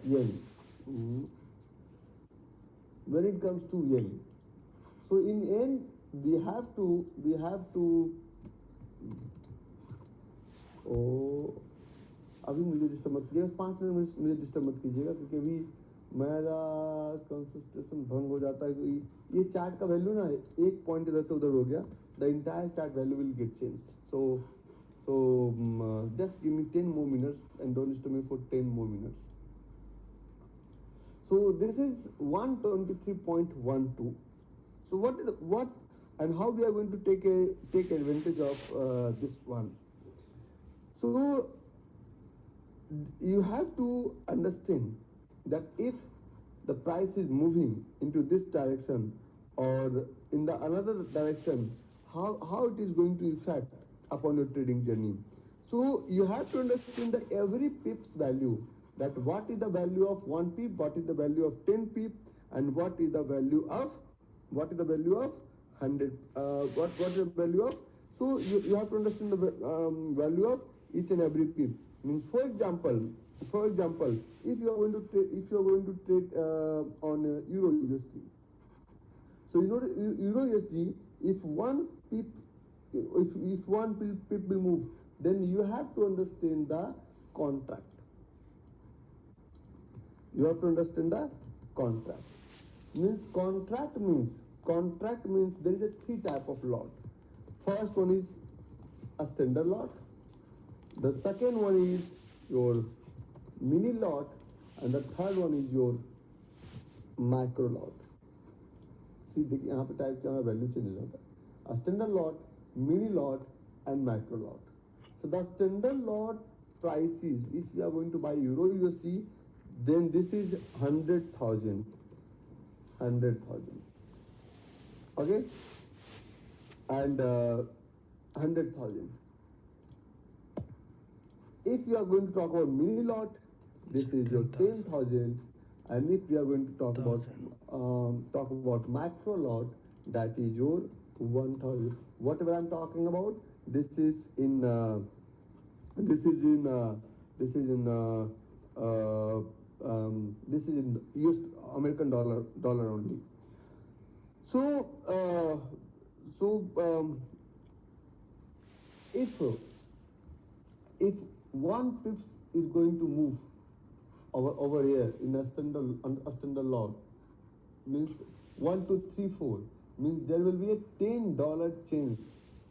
yen, when it comes to yen, so in yen we have to अभी मुझे disturb मत कीजिएगा. 5 minute मुझे disturb मत कीजिएगा क्योंकि अभी मेरा कंसंट्रेशन भंग हो जाता है. ये चार्ट का वैल्यू ना एक पॉइंट इधर से उधर हो गया. The entire chart value will get changed. So just give me 10 more minutes and don't disturb me for 10 more minutes. So this is 123.12. So what and how we are going to take advantage of this one? So you have to understand that if the price is moving into this direction or in the another direction, how it is going to affect upon your trading journey. So you have to understand the every pips value, that what is the value of 1 pip, what is the value of 10 pip, and what is the value of 100, what is the value of So you have to understand the value of each and every pip. Means for example, if you are going to trade on Euro USD. So Euro USD, if one pip if one pip will move, then you have to understand the contract. You have to understand the contract. Contract means there is a three type of lot. First one is a standard lot. The second one is your mini lot, and the third one is your micro lot. See, देखिए यहाँ पे type क्या है, value change हो जाता है. A standard lot, mini lot, and micro lot. So the standard lot price is, if you are going to buy Euro USD, then this is 100,000. Okay, and 100,000. If you are going to talk about mini lot, this is your 10,000, and if we are going to talk about macro lot, that is your 1,000. Whatever I'm talking about, this is in US American dollar only. So if one pips is going to move over here in a standard lot, means 1, 2, 3, 4, means there will be a $10 change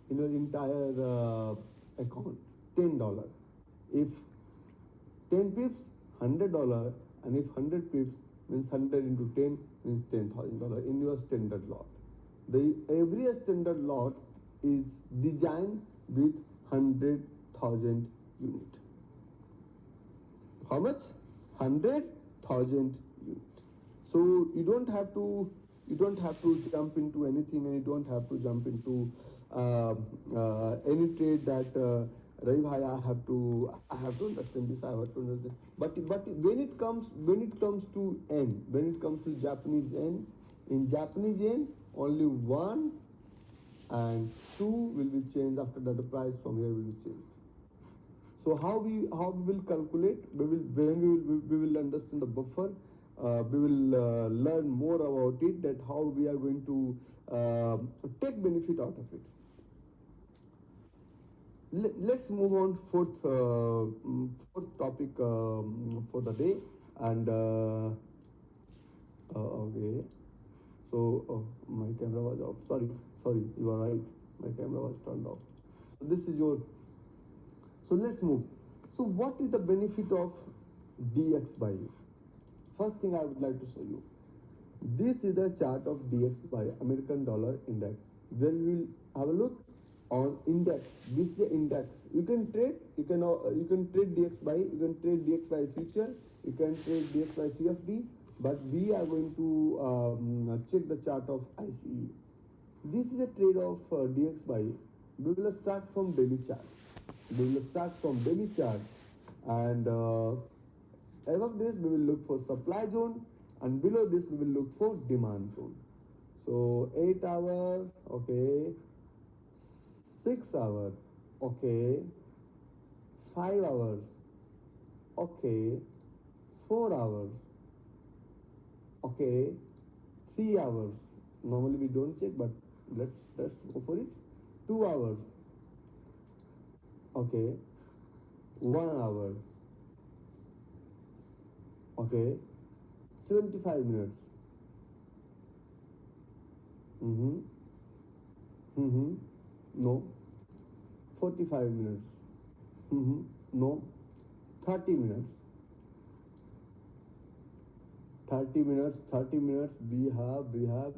in your entire account. $10. If 10 pips, $100, and if 100 pips, means 100 into 10 means $10,000 in your standard lot. Every standard lot is designed with 100,000 unit. How much? 100,000 unit. So you don't have to jump into anything, and you don't have to jump into any trade that Ravi bhai, I have to understand this, I have to understand. But when it comes to yen, when it comes to Japanese yen, in Japanese yen, only 1 and 2 will be changed. After that, the price from here will be changed. So how we will calculate? We will understand the buffer. We will learn more about it, that how we are going to take benefit out of it. Let's move on fourth topic for the day, and okay. So my camera was off. Sorry, you are right. My camera was turned off. So this is your. So let's move. So what is the benefit of DX by? First thing I would like to show you. This is the chart of DX by American Dollar Index. Then we will have a look on index. This is the index. You can trade. You can trade DX by. You can trade DX by future. You can trade DX by CFD. But we are going to check the chart of ICE. This is a trade of DX by. We will start from daily chart. And above this we will look for supply zone, and below this we will look for demand zone. So 8 hour, okay, 6 hour, okay, 5 hours, okay, 4 hours, okay, 3 hours. Normally we don't check, but let's go for it. 2 hours, okay, 1 hour, okay, 75 minutes, no, 45 minutes, no, 30 minutes, 30 minutes, we have, we have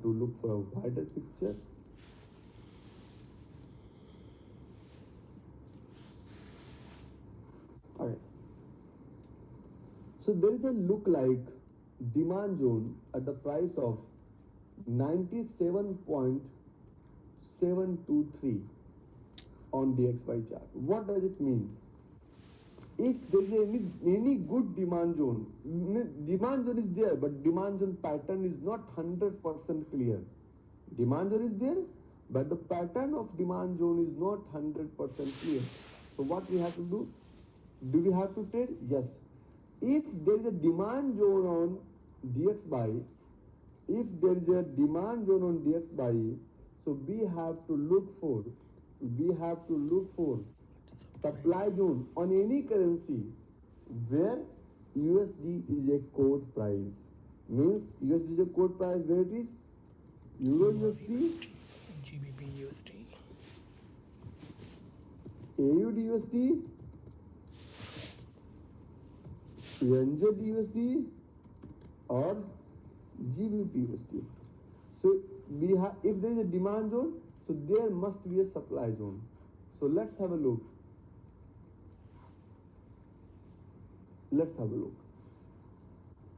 to look for a wider picture. Okay. So there is a look like demand zone at the price of 97.723 on DXY chart. What does it mean? if there is any good demand zone, demand zone is there, but demand zone pattern is not 100% clear. Demand zone is there, but the pattern of demand zone is not 100% clear. So what we have to do we have to trade? Yes. If there is a demand zone on DX buy, if there is a demand zone on DX buy, so we have to look for supply zone on any currency where USD is a quote price. Means USD is a quote price where it is Euro USD, GBP USD, AUD USD, NZ USD or GBP USD. So we have, if there is a demand zone, so there must be a supply zone. So let's have a look.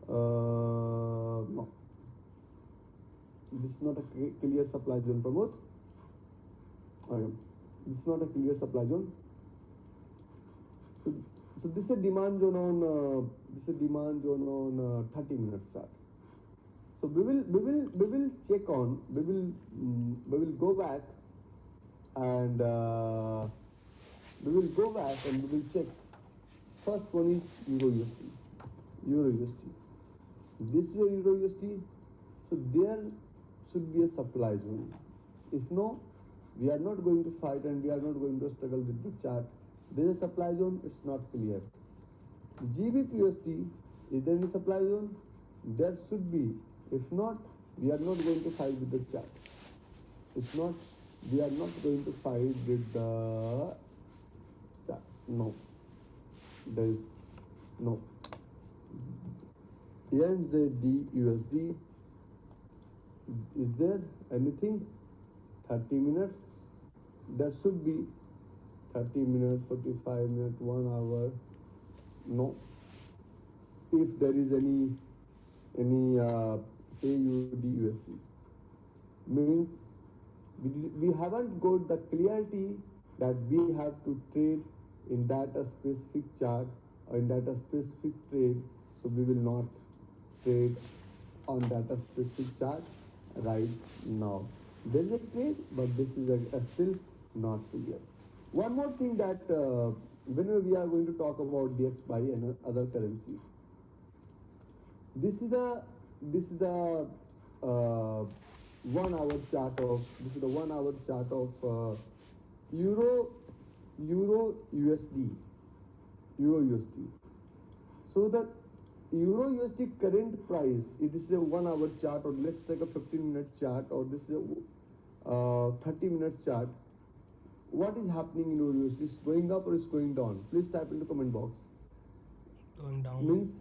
No, this is not a clear supply zone, Pramod. Okay. This is not a clear supply zone. So this is a demand zone on 30 minutes chart. So we will check on, we will go back and we will check. First one is Euro USD. This is a Euro USD. So there should be a supply zone. If no, we are not going to fight and we are not going to struggle with the chart. There is a supply zone, it's not clear. GBP USD, is there any supply zone? There should be. If not, we are not going to fight with the chart. If not, we are not going to fight with the chart. No. There is no. NZD USD, is there anything? 30 minutes. There should be 30 minutes, 45 minutes, 1 hour. No. If there is any AUD USD, means we haven't got the clarity that we have to trade in that a specific chart or in that a specific trade. So we will not trade on that a specific chart right now. There is a trade, but this is still not clear. One more thing that whenever we are going to talk about DX buy and other currency, this is the 1 hour chart of Euro USD. So the Euro USD current price, if this is a 1 hour chart, or let's take a 15-minute chart, or this is a 30-minute chart. What is happening in Euro USD? Is going up or is going down? Please type in the comment box. going down. Means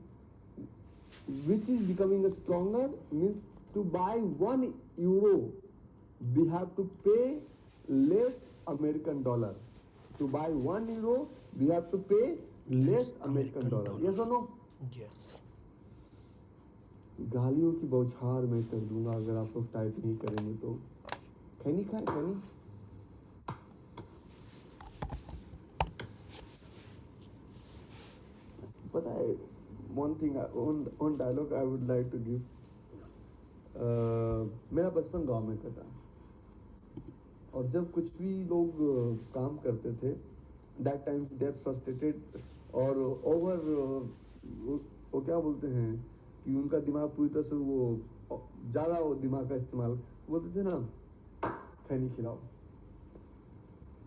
which is becoming a stronger, means to buy 1 euro we have to pay less American dollar. To buy 1 euro we have to pay less American dollar. Yes or no? Yes. गालियों की बौछार मैं कर दूंगा अगर आप लोग type नहीं करेंगे तो। खैनी खाए खैनी। पता है one thing, one dialogue I would like to give. मेरा बचपन गांव में कटा और जब कुछ भी लोग काम करते थे, that time they are frustrated और over वो क्या बोलते हैं कि उनका दिमाग पूरी तरह से वो ज़्यादा वो दिमाग का इस्तेमाल बोलते थे ना, खैनी खिलाओ,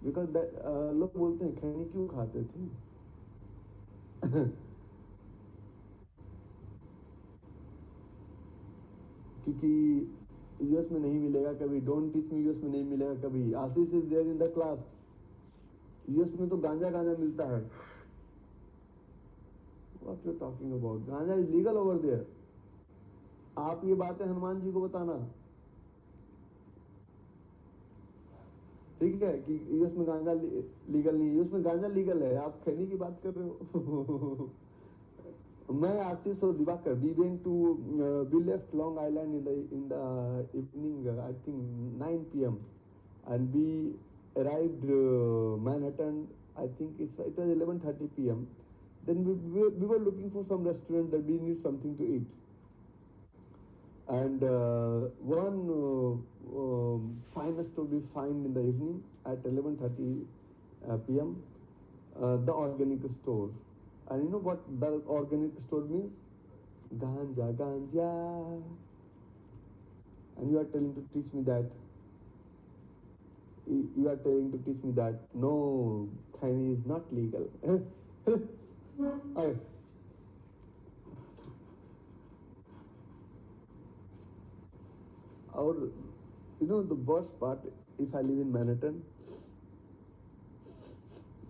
बिकॉज लोग बोलते हैं खैनी क्यों खाते थे क्योंकि यूएस में नहीं मिलेगा कभी, डोंट टीच मी यूएस में नहीं मिलेगा कभी, Ashish is there in the class, US में तो गांजा मिलता है, what you talking about, ganja is legal over there, आप ये बातें हनुमान जी को बताना, ठीक है कि यूएस में गांजा लीगल नहीं, यूएस में गांजा लीगल है, आप खैनी की बात कर रहे हो मैं आशीष और Diwakar we left Long Island in the evening, I think 9 p.m. and we arrived Manhattan, I think it was 11:30 p.m. Then we were looking for some restaurant that we need something to eat. And one finest store we find in the evening at 11:30 p.m. The organic store. And you know what the organic store means? Ganja, ganja. And you are telling to teach me that. You are trying to teach me that no, Chinese is not legal. Okay. Our, the worst part. If I live in Manhattan,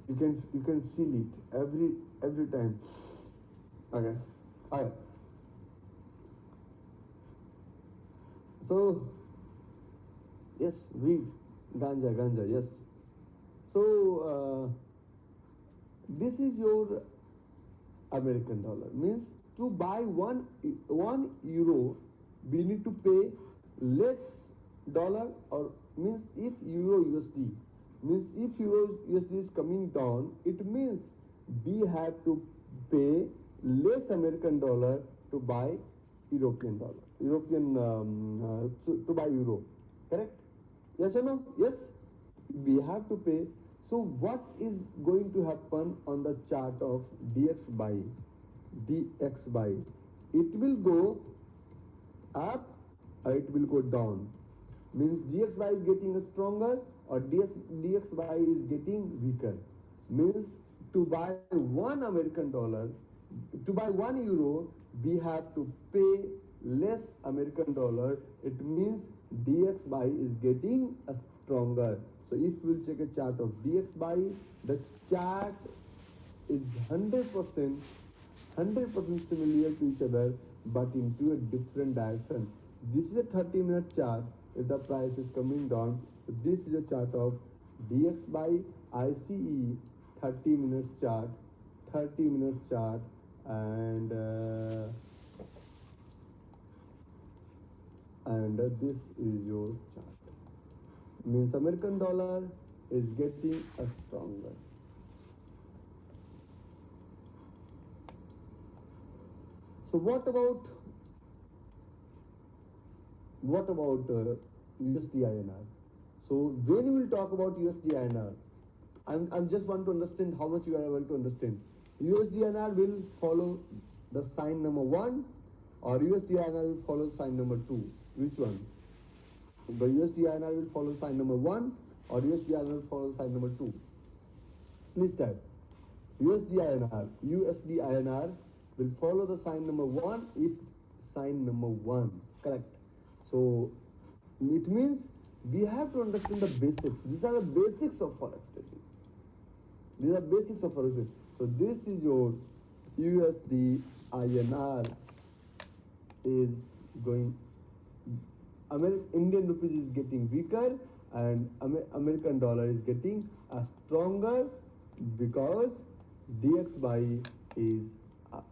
you can feel it every time. Okay. Okay. So yes, weed, ganja, yes. So this is your American dollar. Means to buy one euro, we need to pay less dollar, or means if euro USD, means if euro USD is coming down, it means we have to pay less American dollar to buy European dollar, to buy euro. Correct? Yes or no? Yes, we have to pay. So what is going to happen on the chart of DXY? It will go up or it will go down. Means DXY is getting stronger or DXY is getting weaker. Means to buy one American dollar, to buy 1 euro, we have to pay less American dollar. It means DXY is getting stronger. So if we'll check a chart of DXY, the chart is 100% similar to each other, but into a different direction. This is a 30-minute chart. If the price is coming down, so this is a chart of DXY ICE 30 minutes chart, and this is your chart. Means American dollar is getting stronger. So what about USD INR? So when we will talk about USD INR, I'm just want to understand how much you are able to understand. USD INR will follow the sign number 1, or USD INR will follow sign number 2. Which one? The USD INR will follow sign number 1 or USD INR will follow sign number 2. Please type. USD INR will follow the sign number 1 if sign number 1. Correct. So it means we have to understand the basics. These are the basics of forex trading. So this is your USD INR is going. Indian rupees is getting weaker and American dollar is getting stronger because DXY is up.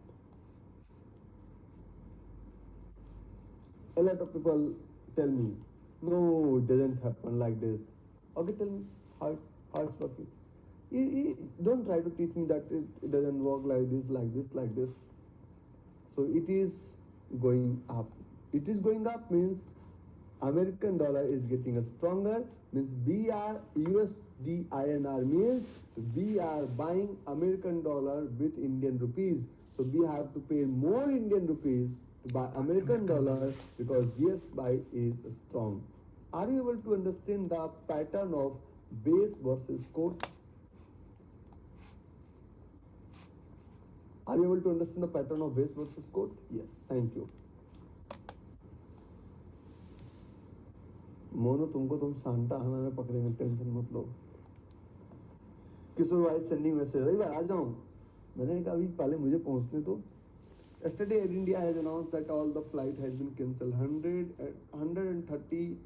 A lot of people tell me, no, it doesn't happen like this. Okay, tell me how it's working. You don't try to teach me that it doesn't work like this. So it is going up. It is going up means American dollar is getting stronger, means USD INR means we are buying American dollar with Indian rupees. So we have to pay more Indian rupees to buy American dollar because DXY is strong. Are you able to understand the pattern of base versus quote? Are you able to understand the pattern of base versus quote? Yes, thank you. Mono तुमको तुम Santa आना में पकड़ेंगे, tension मत लो. किशोर भाई sending message, रही बार आ जाऊँ. मैंने कहा अभी पहले मुझे पहुँचने दो. Yesterday Air India has announced that all the flight has been cancelled. 130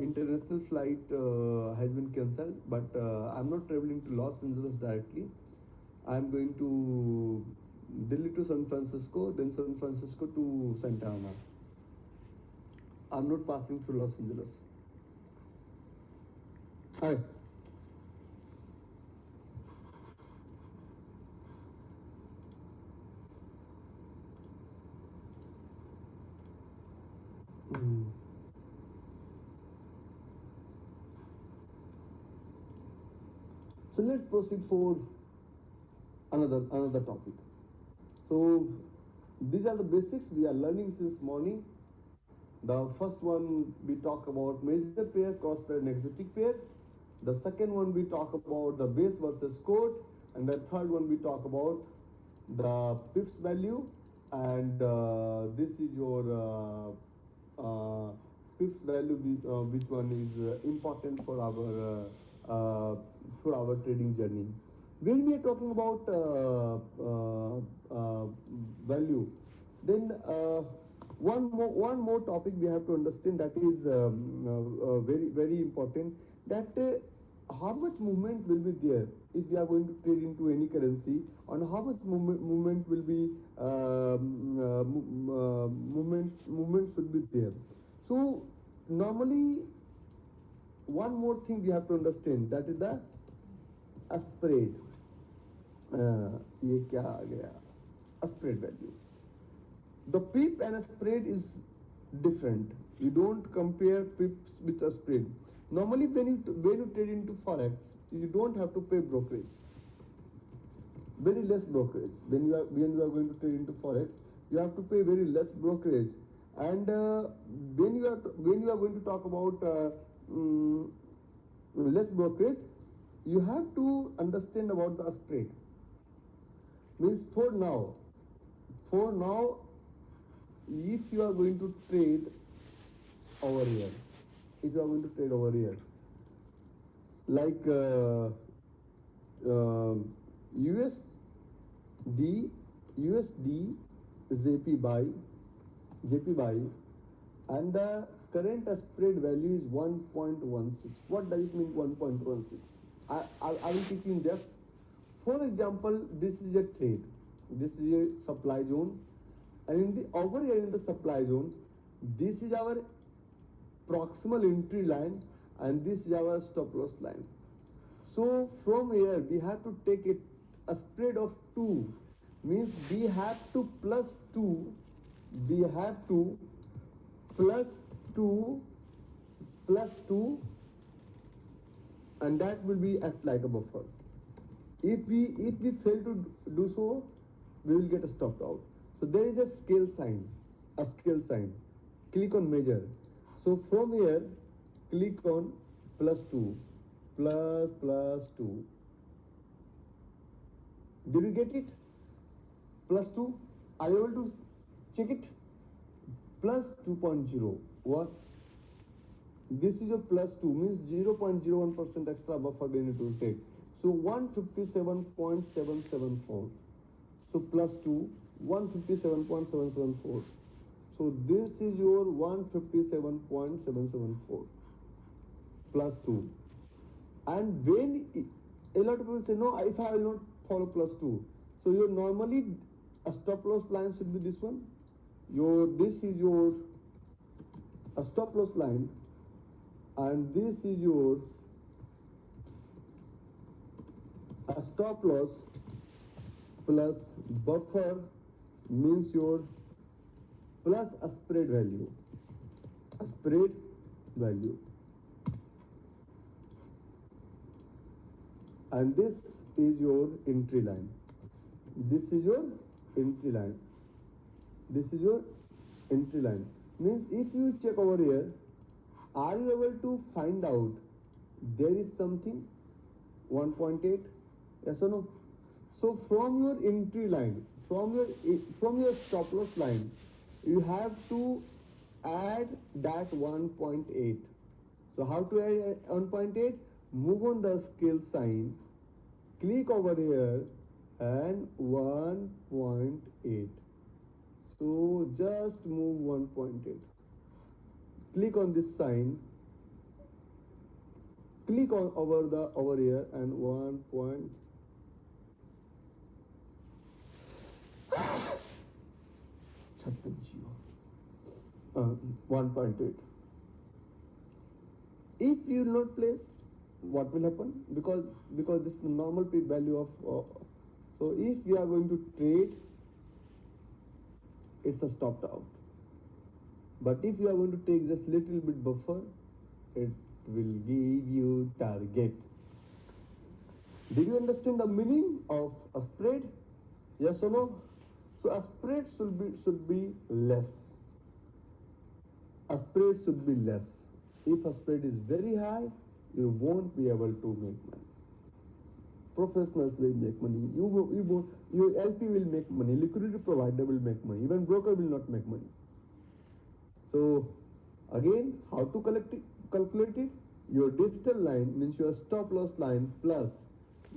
international flight has been cancelled, but I'm not traveling to Los Angeles directly. I'm going to Delhi to San Francisco, then San Francisco to Santa Ana. I'm not passing through Los Angeles. Hi. So let's proceed for another topic. So these are the basics we are learning since morning. The first one we talk about major pair, cross pair, and exotic pair. The second one we talk about the base versus quote, and the third one we talk about the pips value, and this is your pips value, which one is important for our trading journey. When we are talking about value, then one more topic we have to understand, that is very important, that how much movement will be there if we are going to trade into any currency, and how much movement will be movement should be there. So normally one more thing we have to understand, that is the spread. ये क्या आ गया, spread value. The pip and a spread is different. You don't compare pips with a spread. Normally when you trade into forex, you don't have to pay brokerage, very less brokerage. When you are going to trade into forex, you have to pay very less brokerage. And when you are going to talk about less brokerage, you have to understand about the spread. Means for now, if you are going to trade over here, like USD JP buy, and the current spread value is 1.16. What does it mean 1.16? I will teach you in depth. For example, this is a trade. This is a supply zone, and over here in the supply zone, this is our proximal entry line, and this is our stop loss line. So from here we have to take a spread of 2, means we have to plus 2, and that will be act like a buffer. If we fail to do so, we will get stopped out. So there is a scale sign. Click on measure. So from here, click on plus 2. Did you get it? Plus 2. Are you able to check it? Plus 2.0. What? This is a plus 2, means 0.01% extra buffer we need to take. So 157.774. So plus 2, 157.774. So this is your 157.774 plus 2. And when a lot of people say, no, if I will not follow plus 2. So your normally a stop loss line should be this one. This is your a stop loss line, and this is your a stop loss plus buffer, means your plus a spread value. And this is your entry line. Means if you check over here, are you able to find out there is something 1.8? Yes or no? So from your entry line, from your stop loss line, you have to add that 1.8. So how to add 1.8? Move on the scale sign, click over here, and 1.8. So just move 1.8. Click on this sign, click on over here, and 1.8. If you will not place, what will happen? Because this is the normal peak value of so if we are going to trade, it's a stopped out. But if you are going to take just little bit buffer, it will give you target. Did you understand the meaning of a spread? Yes or no? So a spread should be less. A spread should be less. If a spread is very high, you won't be able to make money. Professionals will make money. Your LP will make money. Liquidity provider will make money. Even broker will not make money. So again, how to calculate it? Your digital line means your stop loss line plus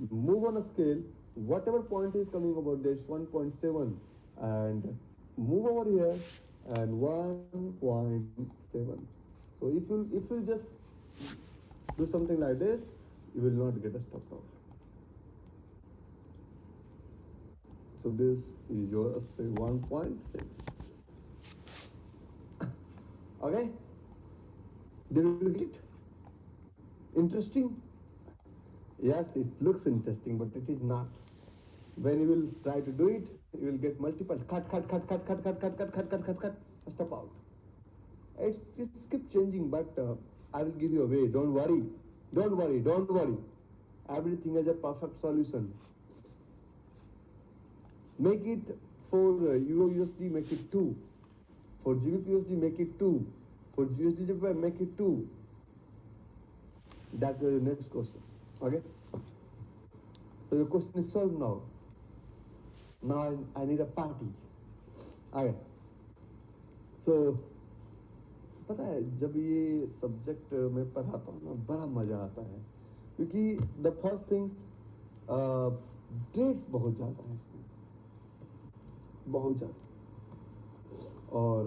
move on a scale. Whatever point is coming over there, it's 1.7, and move over here and 1.7. So if you just do something like this, you will not get a stop loss. So this is your spread 1.7. Okay? Did you get it? Interesting? Yes, it looks interesting, but it is not. When you will try to do it, you will get multiple cut, stop out. It's keep changing, but I will give you a way. Don't worry. Everything has a perfect solution. Make it for Euro USD, make it 2. For GBP USD, make it 2. For USD JPY, make it 2. That was your next question. Okay? So your question is solved now. Now I need a party. Okay. So पता है जब ये subject मैं पढ़ाता हूँ ना बड़ा मजा आता है क्योंकि द फर्स्ट थिंग्स डेट्स बहुत ज़्यादा है इसमें बहुत ज़्यादा और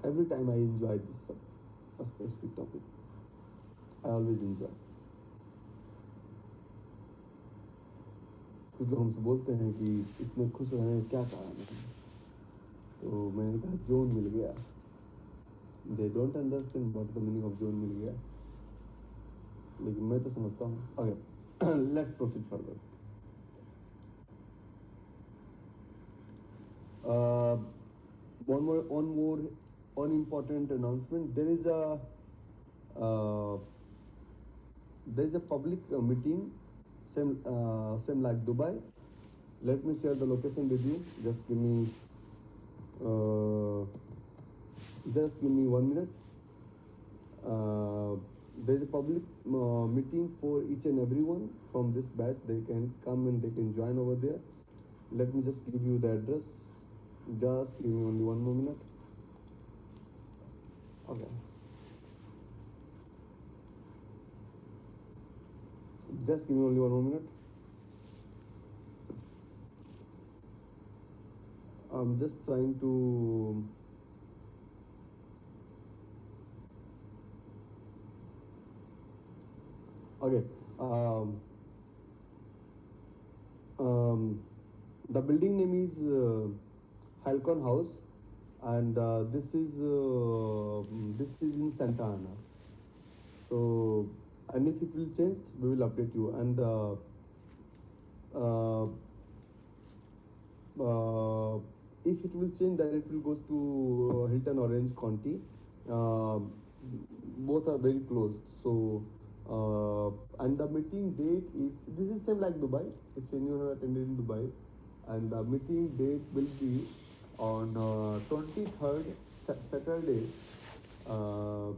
every time I enjoy this a specific topic. I always enjoy. कुछ लोग हमसे बोलते हैं कि इतने खुश रहने का क्या कारण है तो मैंने कहा जोन मिल गया. They don't understand what the meaning of जोन मिल गया लेकिन मैं तो समझता हूँ. Okay, let's proceed further. One more unimportant announcement. There is a public meeting same like Dubai. Let me share the location with you. Just give me 1 minute. There is a public meeting for each and everyone from this batch. They can come and they can join over there. Let me just give you the address. Just give me only 1 more minute. Okay. Just give me only 1 more minute. I'm just trying to okay. The building name is Halcon House, and this is in Santa Ana. So, and if it will change, we will update you. And if it will change, then it will goes to Hilton Orange County. Both are very close. So, and the meeting date is, this is same like Dubai. If anyone have attended in Dubai, and the meeting date will be on 23rd Saturday, 10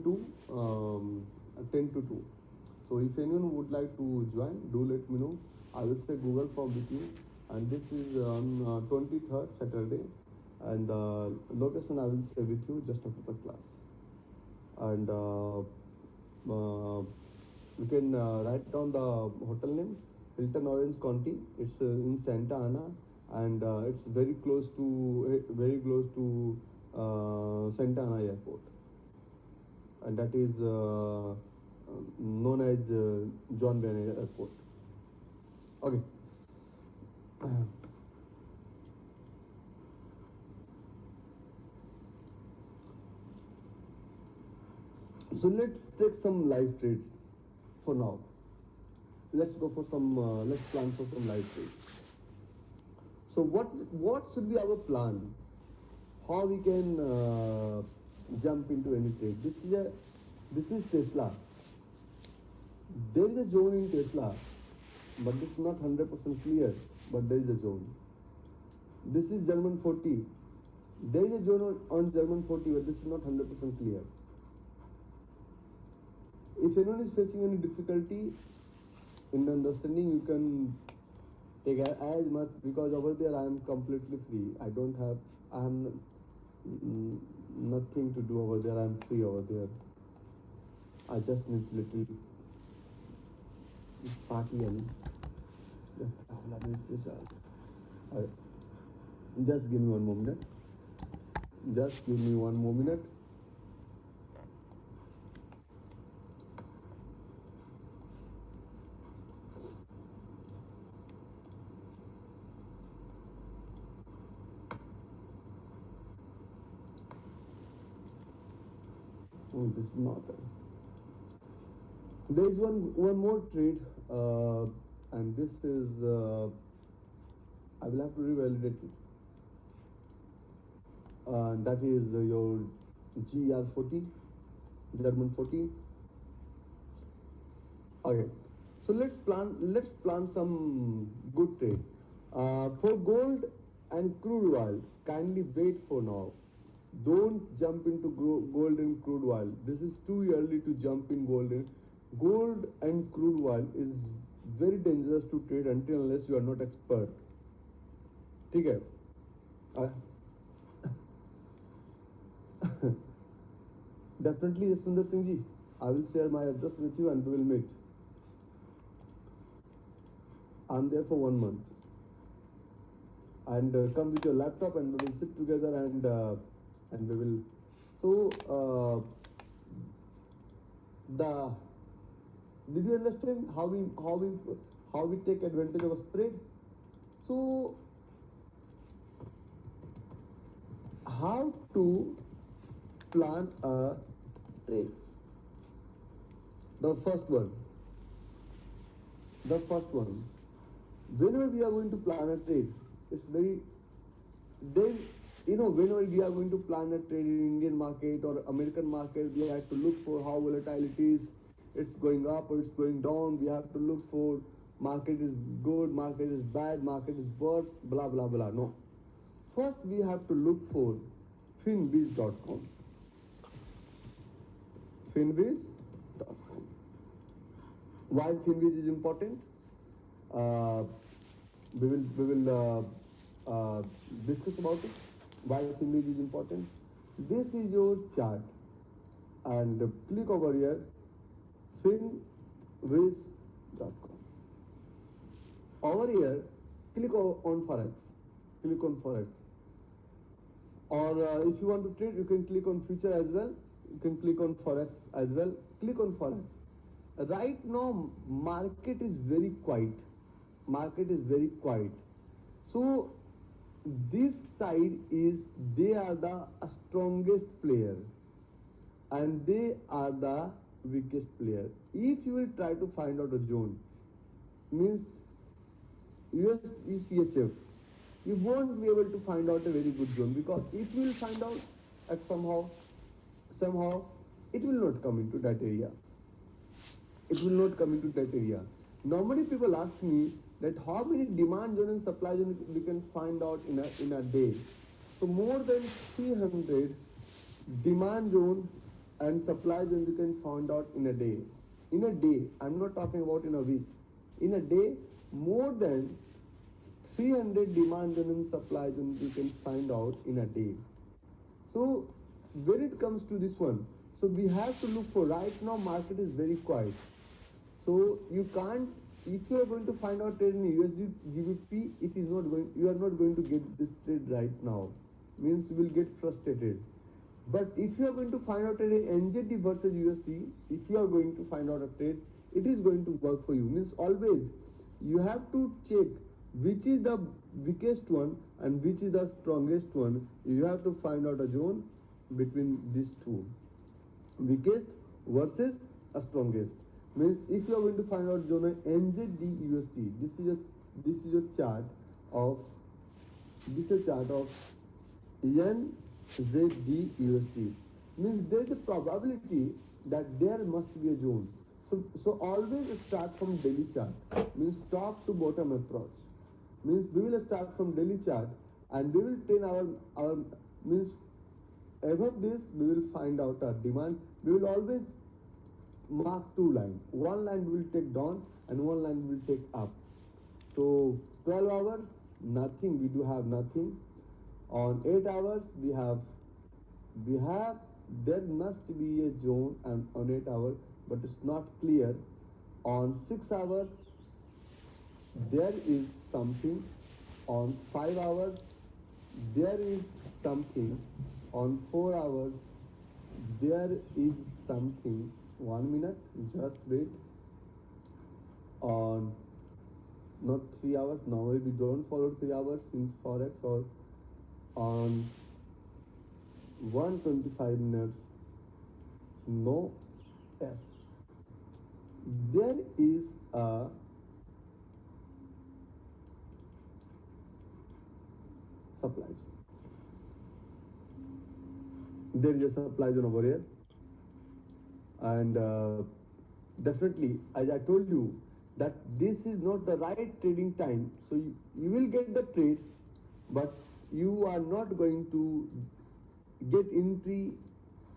to 2. So if anyone would like to join, do let me know. I will say Google Form with you. And this is on 23rd Saturday, and the location I will say with you just after the class. And you can write down the hotel name, Hilton Orange County. It's in Santa Ana, and it's very close to Santa Ana Airport, and that is known as John Bennett Airport. Okay. So let's take some live trades for now. Let's go for some. Let's plan for some live trades. So what should be our plan? How we can jump into any trade? This is Tesla. There is a zone in Tesla, but this is not 100% clear, but there is a zone. This is German 40. There is a zone on German 40, but this is not 100% clear. If anyone is facing any difficulty in understanding, you can take as much, because over there I am completely free. I am nothing to do over there. I am free over there. I just need little party and just give me one more minute. Just give me one more minute. Oh, this is not. There is one more trade, and this is I will have to revalidate it. That is your GR40, German 40. Okay, so let's plan some good trade. For gold and crude oil, kindly wait for now. Don't jump into gold and crude oil. This is too early to jump in gold and crude oil is very dangerous to trade unless you are not expert. ठीक है? Definitely, Jaswinder Singh ji, I will share my address with you and we will meet. I'm there for 1 month. And come with your laptop and we will sit together and we will. So did you understand how we take advantage of a spread? So how to plan a trade? The first one. Whenever we are going to plan a trade, it's very whenever we are going to plan a trade in Indian market or American market, we have to look for how volatile it is. It's going up or it's going down. We have to look for market is good, market is bad, market is worse, blah blah blah. No. First we have to look for finviz.com. Finviz.com. Why Finviz is important? We will discuss about it. Why Finviz is important. This is your chart, and click over here, finviz.com. Over here, click on forex. Or if you want to trade, you can click on future as well. You can click on forex as well. Click on forex. Right now, market is very quiet. So this side is, they are the strongest player and they are the weakest player. If you will try to find out a zone, means USECHF, you won't be able to find out a very good zone, because if you will find out at somehow it will not come into that area. Normally people ask me that how many demand zone and supply zone we can find out in a day. So more than 300 demand zone and supply zone you can find out in a day. I'm not talking about in a week. In a day, more than 300 demand zone and supply zone you can find out in a day. So when it comes to this one, so we have to look for, right now market is very quiet. So you can't, if you are going to find out trade in USD GBP, you are not going to get this trade right now. Means you will get frustrated. But if you are going to find out trade in NZD versus USD, if you are going to find out a trade, it is going to work for you. Means always you have to check which is the weakest one and which is the strongest one. You have to find out a zone between these two, weakest versus a strongest. Means if you are going to find out zone NZD USD, this is a chart of NZD USD. Means there is a probability that there must be a zone. So always start from daily chart, means top to bottom approach. Means we will start from daily chart and we will train our means above this we will find out our demand. We will always mark two lines. One line we will take down and one line we will take up. So 12 hours nothing, we do have nothing. On 8 hours we have there must be a zone and on 8 hours, but it's not clear. On 6 hours there is something. On 5 hours there is something. On 4 hours there is something. 1 minute, just wait. On not 3 hours, normally we don't follow 3 hours in forex, or on 125 minutes, no, yes, there is a supply zone. There is a supply zone over here, and definitely, as I told you, that this is not the right trading time. So you will get the trade, but you are not going to get entry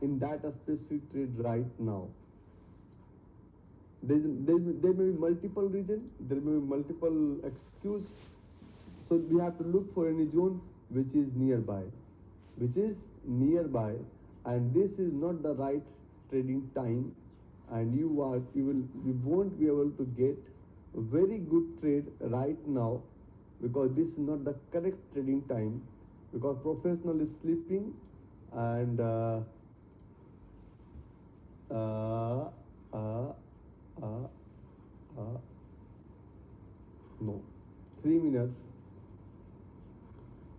in that specific trade right now. There may be multiple reason, there may be multiple excuse. So we have to look for any zone which is nearby, and this is not the right trading time, and you won't be able to get a very good trade right now, because this is not the correct trading time, because professional is sleeping, and no, 3 minutes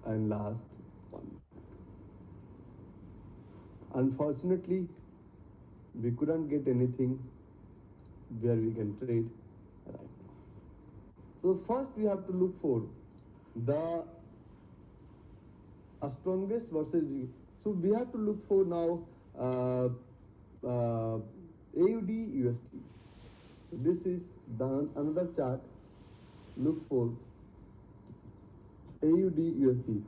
and last one. Unfortunately, we couldn't get anything where we can trade right now. So first we have to look for the strongest versus weak. So we have to look for now AUD USD. So this is another chart. Look for AUD USD.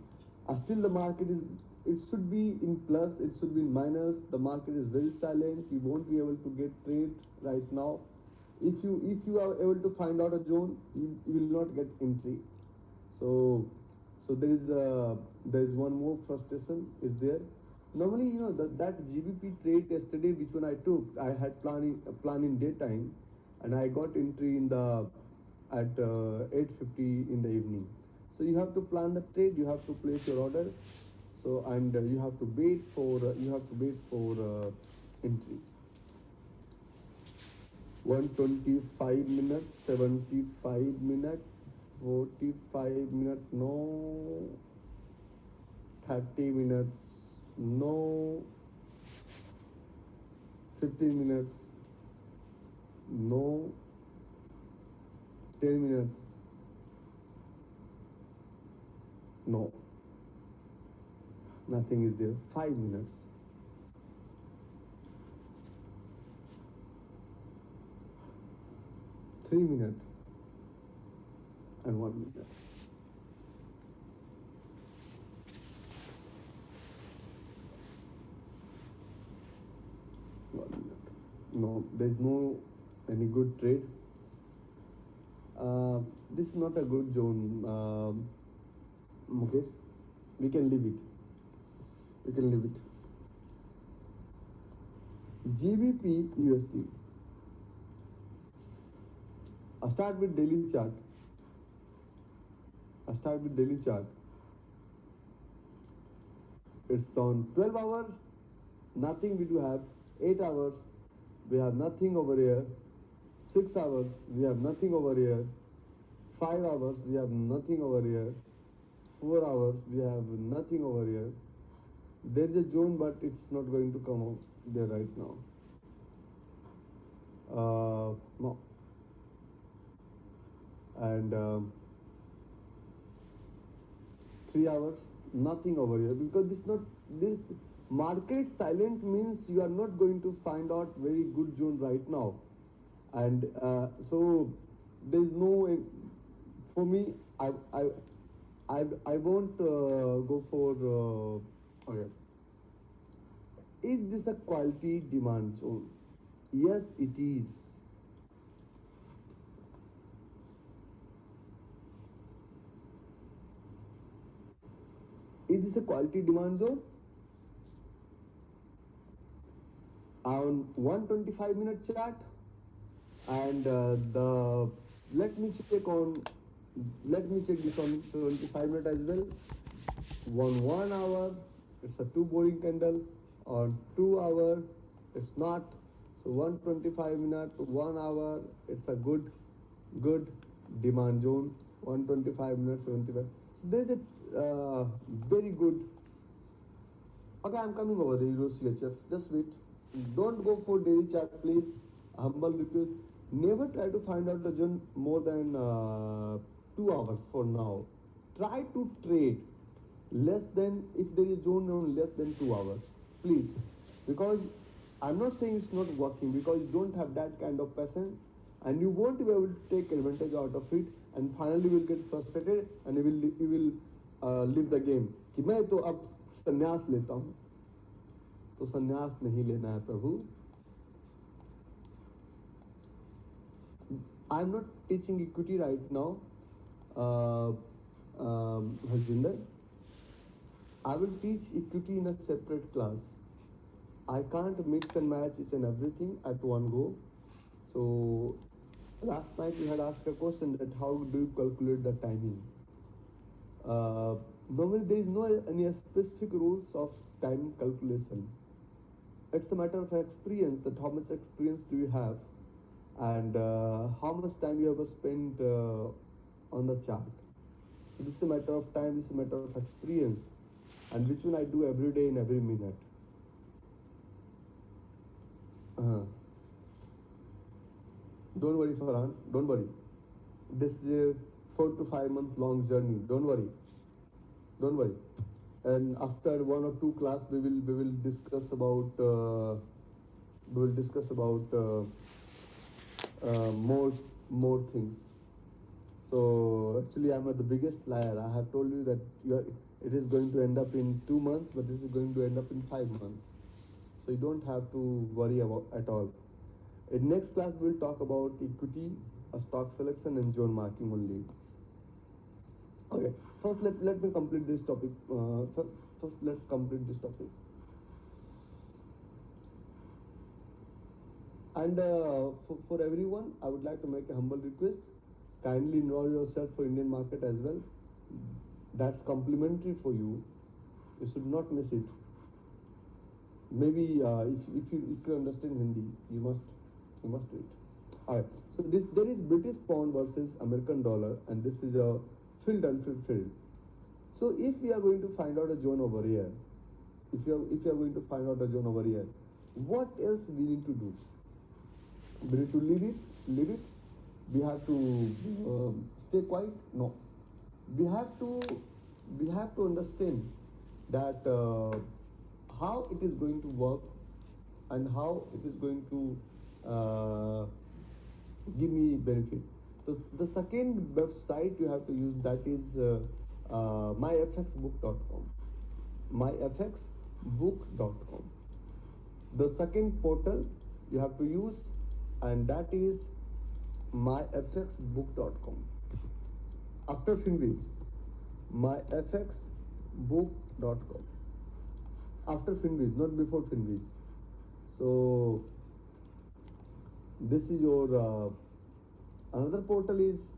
Still the market is, it should be in plus, it should be in minus. The market is very silent. You won't be able to get trade right now. If you are able to find out a zone, you will not get entry. So there is one more frustration is there. Normally, that GBP trade yesterday, which one I took, I had plan in daytime, and I got entry at 8:50 in the evening. So you have to plan the trade, you have to place your order. So and you have to wait for entry. 125 minutes, 75 minutes, 45 minutes, no. 30 minutes, no. 15 minutes, no. 10 minutes, no. Nothing is there. 5 minutes. Three minutes and 1 minute. No, there is no any good trade. This is not a good zone, Mukesh. We can leave it. GBP USD. I start with daily chart. It's on 12 hours. Nothing we do have. 8 hours. We have nothing over here. 6 hours. We have nothing over here. 5 hours. We have nothing over here. 4 hours. We have nothing over here. There is a zone, but it's not going to come out there right now. No. And 3 hours, nothing over here, because this market silent means you are not going to find out very good zone right now. and so there's no for me. I won't go for okay. Is this a quality demand zone? Yes, it is. Is this a quality demand zone? On 125-minute chart, and the let me check on let me check this on 75-minute as well. 1 hour, it's a too boring candle. On 2 hour, it's not. So 125-minute, 1 hour, it's a good demand zone. 125 minutes, 75. So there's a very good. Okay, I'm coming over the Euro CHF. Just wait. Don't go for daily chart, please. Humble request. Never try to find out the zone more than 2 hours for now. Try to trade less than, if there is zone on less than 2 hours, please. Because I'm not saying it's not working, because you don't have that kind of patience and you won't be able to take advantage out of it, and finally you will get frustrated and you will leave the game. कि मैं तो अब संन्यास लेता हूँ, तो संन्यास नहीं लेना है प्रभु. I'm not teaching equity right now, Harjinder. I will teach equity in a separate class. I can't mix and match each and everything at one go. So last night we had asked a question that how do you calculate the timing? Normally there is no any specific rules of time calculation. It's a matter of experience, that how much experience do you have, and how much time you have spent on the chart. This is a matter of time, this is a matter of experience, and which one I do every day in every minute. Don't worry, Farhan, don't worry. This is a 4 to 5 month long journey. Don't worry. And after 1 or 2 class, we will discuss about more things. So actually, I'm the biggest liar. I have told you that it is going to end up in 2 months, but this is going to end up in 5 months. So you don't have to worry about at all. In next class, we'll talk about equity, stock selection, and zone marking only. Okay. First, let me complete this topic. First, let's complete this topic. And for everyone, I would like to make a humble request. Kindly enroll yourself for Indian market as well. That's complimentary for you. You should not miss it. Maybe if you understand Hindi, you must do it. Alright. So there is British pound versus American dollar, and this is a filled and filled. So if we are going to find out a zone over here, if you are going to find out a zone over here, what else we need to do? We need to leave it. We have to stay quiet. No, we have to understand that how it is going to work and how it is going to give me benefit. So the second website you have to use, that is myfxbook.com. myfxbook.com. The second portal you have to use, and that is myfxbook.com. After Finviz, myfxbook.com. After Finviz, not before Finviz. So this is your another portal is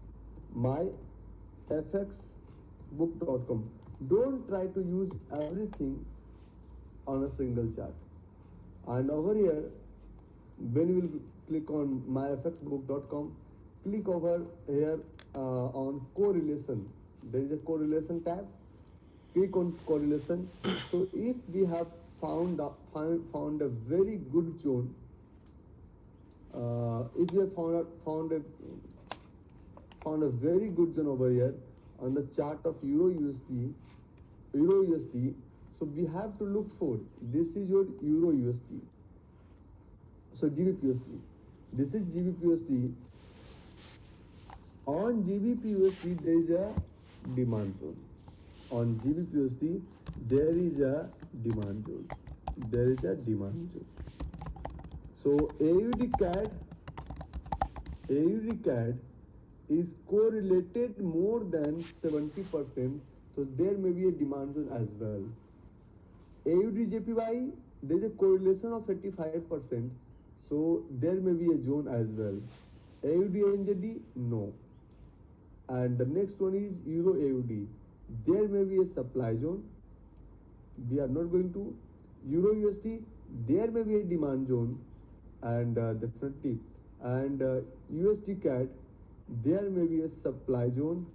myfxbook.com. Don't try to use everything on a single chart. And over here, when you will click on myfxbook.com, click over here on correlation. There is a correlation tab. Click on correlation. So if we have found a very good zone, if you have found a very good zone over here on the chart of Euro USD, so we have to look for, this is your Euro USD, so GBP USD. This is GBP/USD. On GBP/USD there is a demand zone. On GBP/USD there is a demand zone. There is a demand zone. So AUD CAD is correlated more than 70%. So there may be a demand zone as well. AUD/JPY, there is a correlation of 85%. So there may be a zone as well. AUD/NZD, no. And the next one is Euro/AUD. There may be a supply zone. We are not going to. Euro/USD, there may be a demand zone, and definitely. And USD/CAD, there may be a supply zone,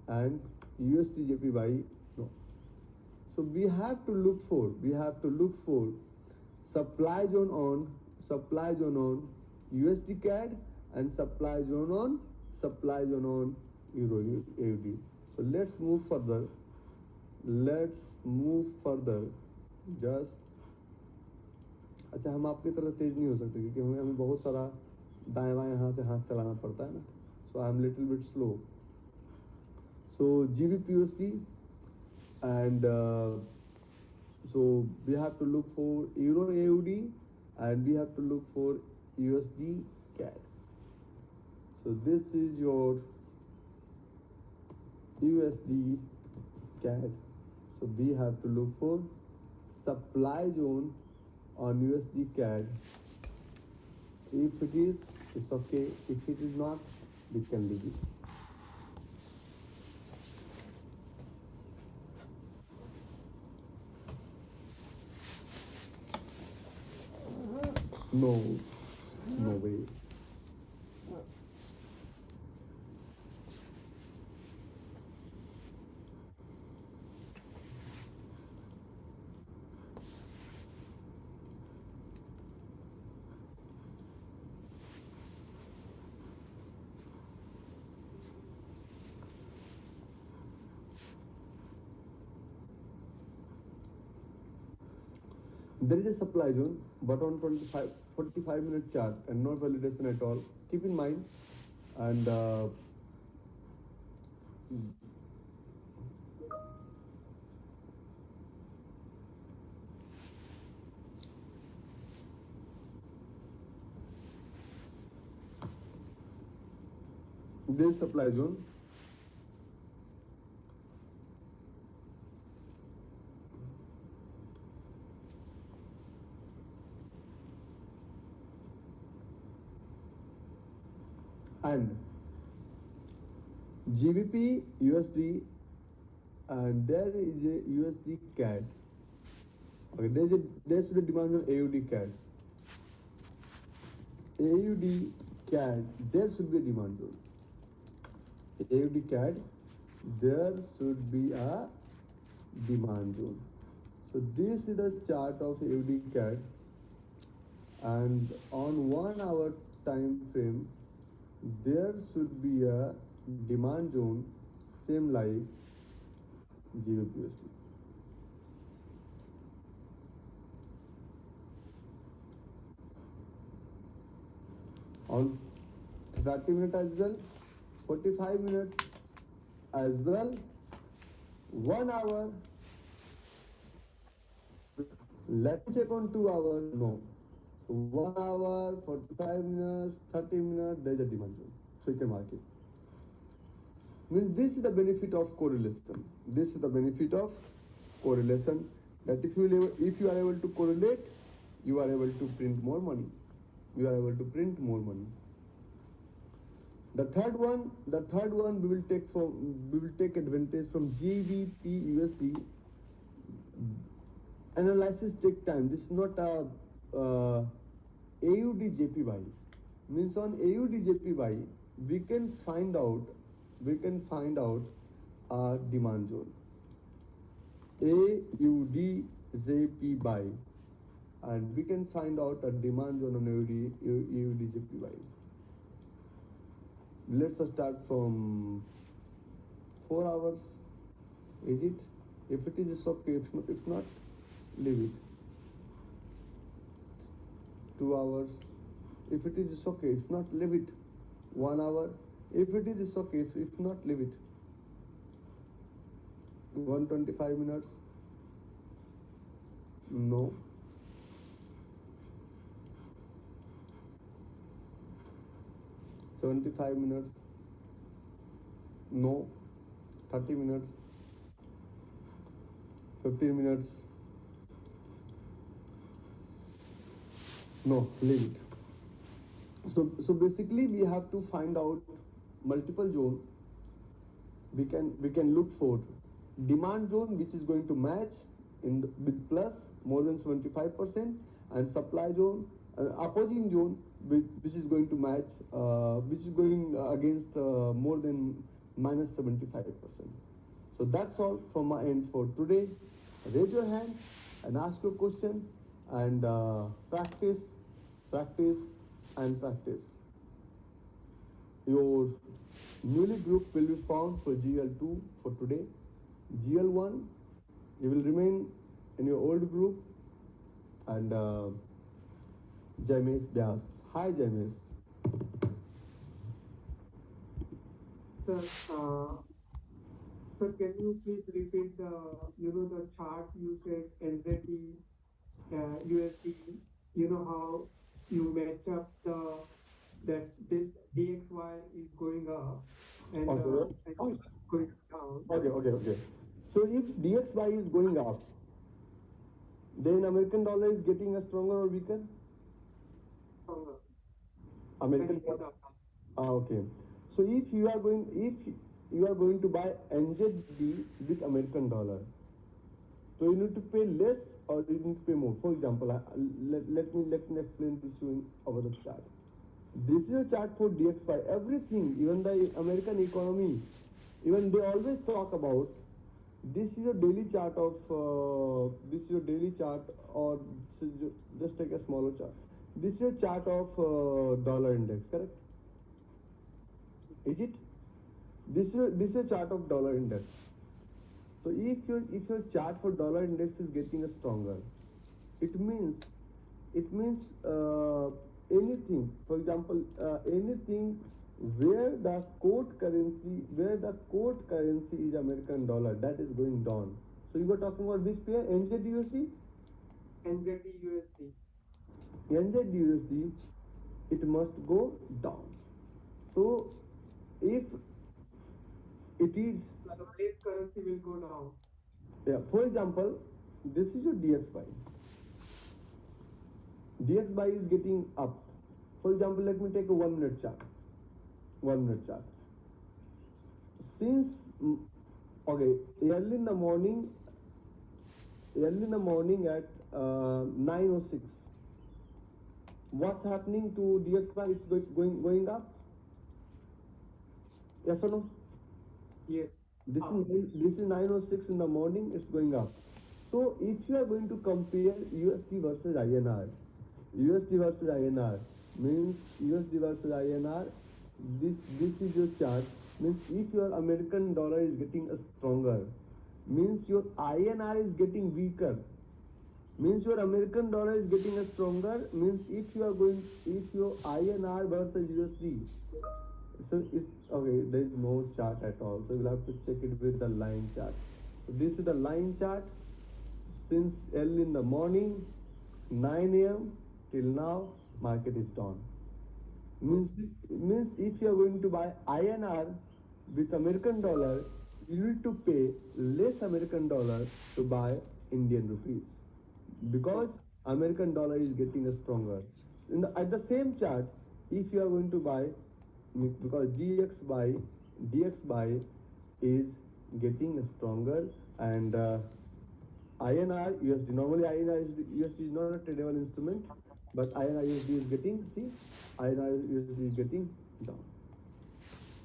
and USD/JPY, no. So we have to look for supply zone on USD/CAD and supply zone on Euro/AUD. So let's move further. Just अच्छा, हम आपकी तरह तेज नहीं हो सकते क्योंकि हमें बहुत सारा दाएं बाएं हाथ से हाथ चलाना पड़ता है ना. So I am little bit slow. So GBP/USD, and so we have to look for Euro/AUD, and we have to look for USD/CAD. So this is your USD/CAD. So we have to look for supply zone on USD/CAD. If it is, it's okay. If it is not, we can leave it. No way. There is a supply zone, but on 45-minute chart and no validation at all. Keep in mind, and there is supply zone. And GBP/USD, and there is a USD/CAD. Okay, there's the demand on AUD/CAD. AUD/CAD, there should be a demand zone. AUD/CAD, there should be a demand zone. So this is the chart of AUD/CAD, and on 1 hour time frame, there should be a demand zone, same like GBP/USD. On 30 minutes as well, 45 minutes as well, 1 hour. Let me check on 2 hours. No. So 1 hour, 45 minutes, 30 minutes, there is a demand zone. So you can mark it. Means this is the benefit of correlation. That if you are able to correlate, you are able to print more money. The third one we will take advantage from GBP/USD. Analysis take time. This is not a AUD/JPY. Means on AUD/JPY we can find out a demand zone. AUD/JPY, and we can find out a demand zone on AUD/JPY. Let's start from 4 hours. Is it? If it is, it's okay. If not, leave it. 2 hours. If it is, it's okay. If not, leave it. 1 hour. If it is, it's okay. If not, leave it. 125 minutes. No. 75 minutes. No. 30 minutes. 15 minutes. No, leave it. So basically we have to find out multiple zone. We can look for demand zone which is going to match with plus more than 75%, and supply zone, opposing zone which is going to match, which is going against more than minus 75%. So that's all from my end for today. Raise your hand and ask your question, and practice, and practice. Your newly group will be found for GL2 for today. GL1, you will remain in your old group. And James Vyas. Hi, James. Sir, sir, can you please repeat the chart you said NZD, USD, how you match up that this DXY is going up and Okay. going down. Okay. So if DXY is going up, then American dollar is getting a stronger or weaker? Stronger. American When it is dollar. up. Okay. So if you are going to buy NZD with American dollar, so you need to pay less or you need to pay more. For example, let me explain this to you over the chart. This is a chart for DXY. Everything, even the American economy, even they always talk about. This is your daily chart of. This is your daily chart, or just take a smaller chart. This is your chart of dollar index, correct? Is it? This is a chart of dollar index. So if your chart for dollar index is getting stronger, it means anything. For example, anything where the quote currency is American dollar, that is going down. So you were talking about which pair? NZD NZD, USD. NZD, it must go down. So if it is, The rate currency will go down. yeah, for example, this is your DXY. DXY is getting up. For example, let me take a 1 minute chart. 1 minute chart. Since okay, early in the morning at 9:06, what's happening to DXY? It's going up. Yes or no? Yes. This is 9:06 in the morning. It's going up. So if you are going to compare USD versus INR, means USD versus INR. This is your chart. Means if your American dollar is getting stronger, means your INR is getting weaker. Means your American dollar is getting stronger. Means if your INR versus USD. So it's okay. There is no chart at all. So we'll have to check it with the line chart. So this is the line chart. Since early in the morning, 9 a.m. till now, market is down. Means if you are going to buy INR with American dollar, you need to pay less American dollar to buy Indian rupees, because American dollar is getting stronger. At the same chart, if you are going to buy, because DXY is getting stronger, and INR USD. Normally INR USD is not a tradable instrument, but INR USD is getting, INR USD is getting down.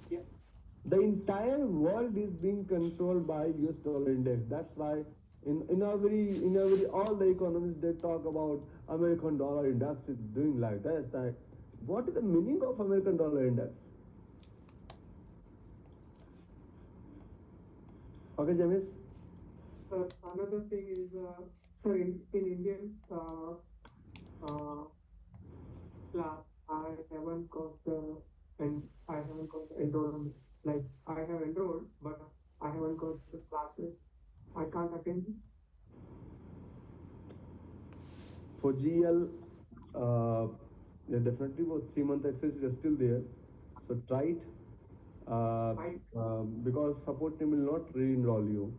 Yeah. The entire world is being controlled by US dollar index. That's why in every all the economists, they talk about American dollar index is doing like that. Like, what is the meaning of American dollar index? Okay, James. Another thing is, sir, in Indian class, I haven't got the enrollment. Like I have enrolled, but I haven't got the classes. I can't attend. For GL, yeah, definitely for 3 month access is still there. So try it. I Because support team will not re-enroll you.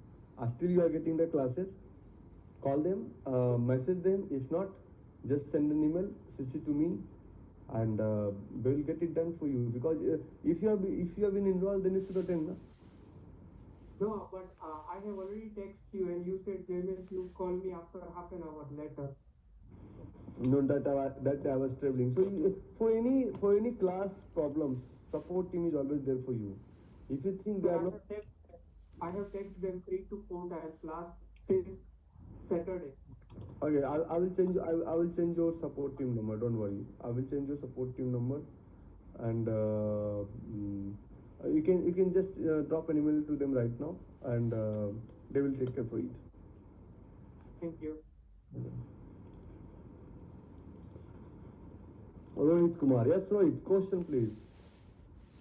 Still you are getting the classes. Call them, message them. If not, just send an email, CC to me, and we will get it done for you. Because if you have been enrolled, then you should attend. Na? no, but I have already texted you, and you said James, you call me after half an hour later. No, that I was traveling. So for any class problems, support team is always there for you. If you think they So are not I have texted them 3 to 4 times last since Saturday. okay, I will change. I will change your support team number. Don't worry. I will change your support team number, and you can just drop an email to them right now, and they will take care for it. Thank you. Rohit Kumar. Yes, Rohit. Question, please.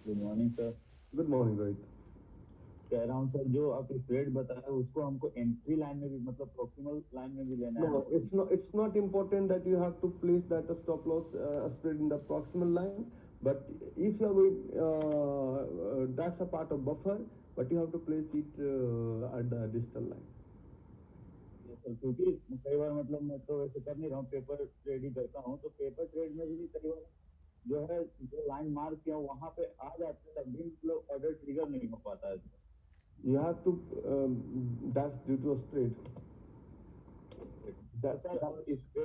Good morning sir. Good morning, Rohit. कह रहा हूँ sir, जो आप spread बताया उसको हमको entry line में भी मतलब प्रोक्सिमल लाइन में भी लेना है No, ना? it's not. It's not important that you have to place that stop loss spread in the proximal line. But if you are going, that's a part of buffer. But you have to place it at the distal line. ये sir, क्योंकि कई बार मतलब मैं तो वैसे कर नहीं रहा हूँ, पेपर ट्रेड ही करता हूँ, तो पेपर ट्रेड में भी कई बार जो है जो लाइन मार्क किया वहां पे आ जाते हैं, तब भी मतलब ऑर्डर ट्रिगर नहीं हो पाता है sir. You have to. That's due to a spread. तो सर और इस पे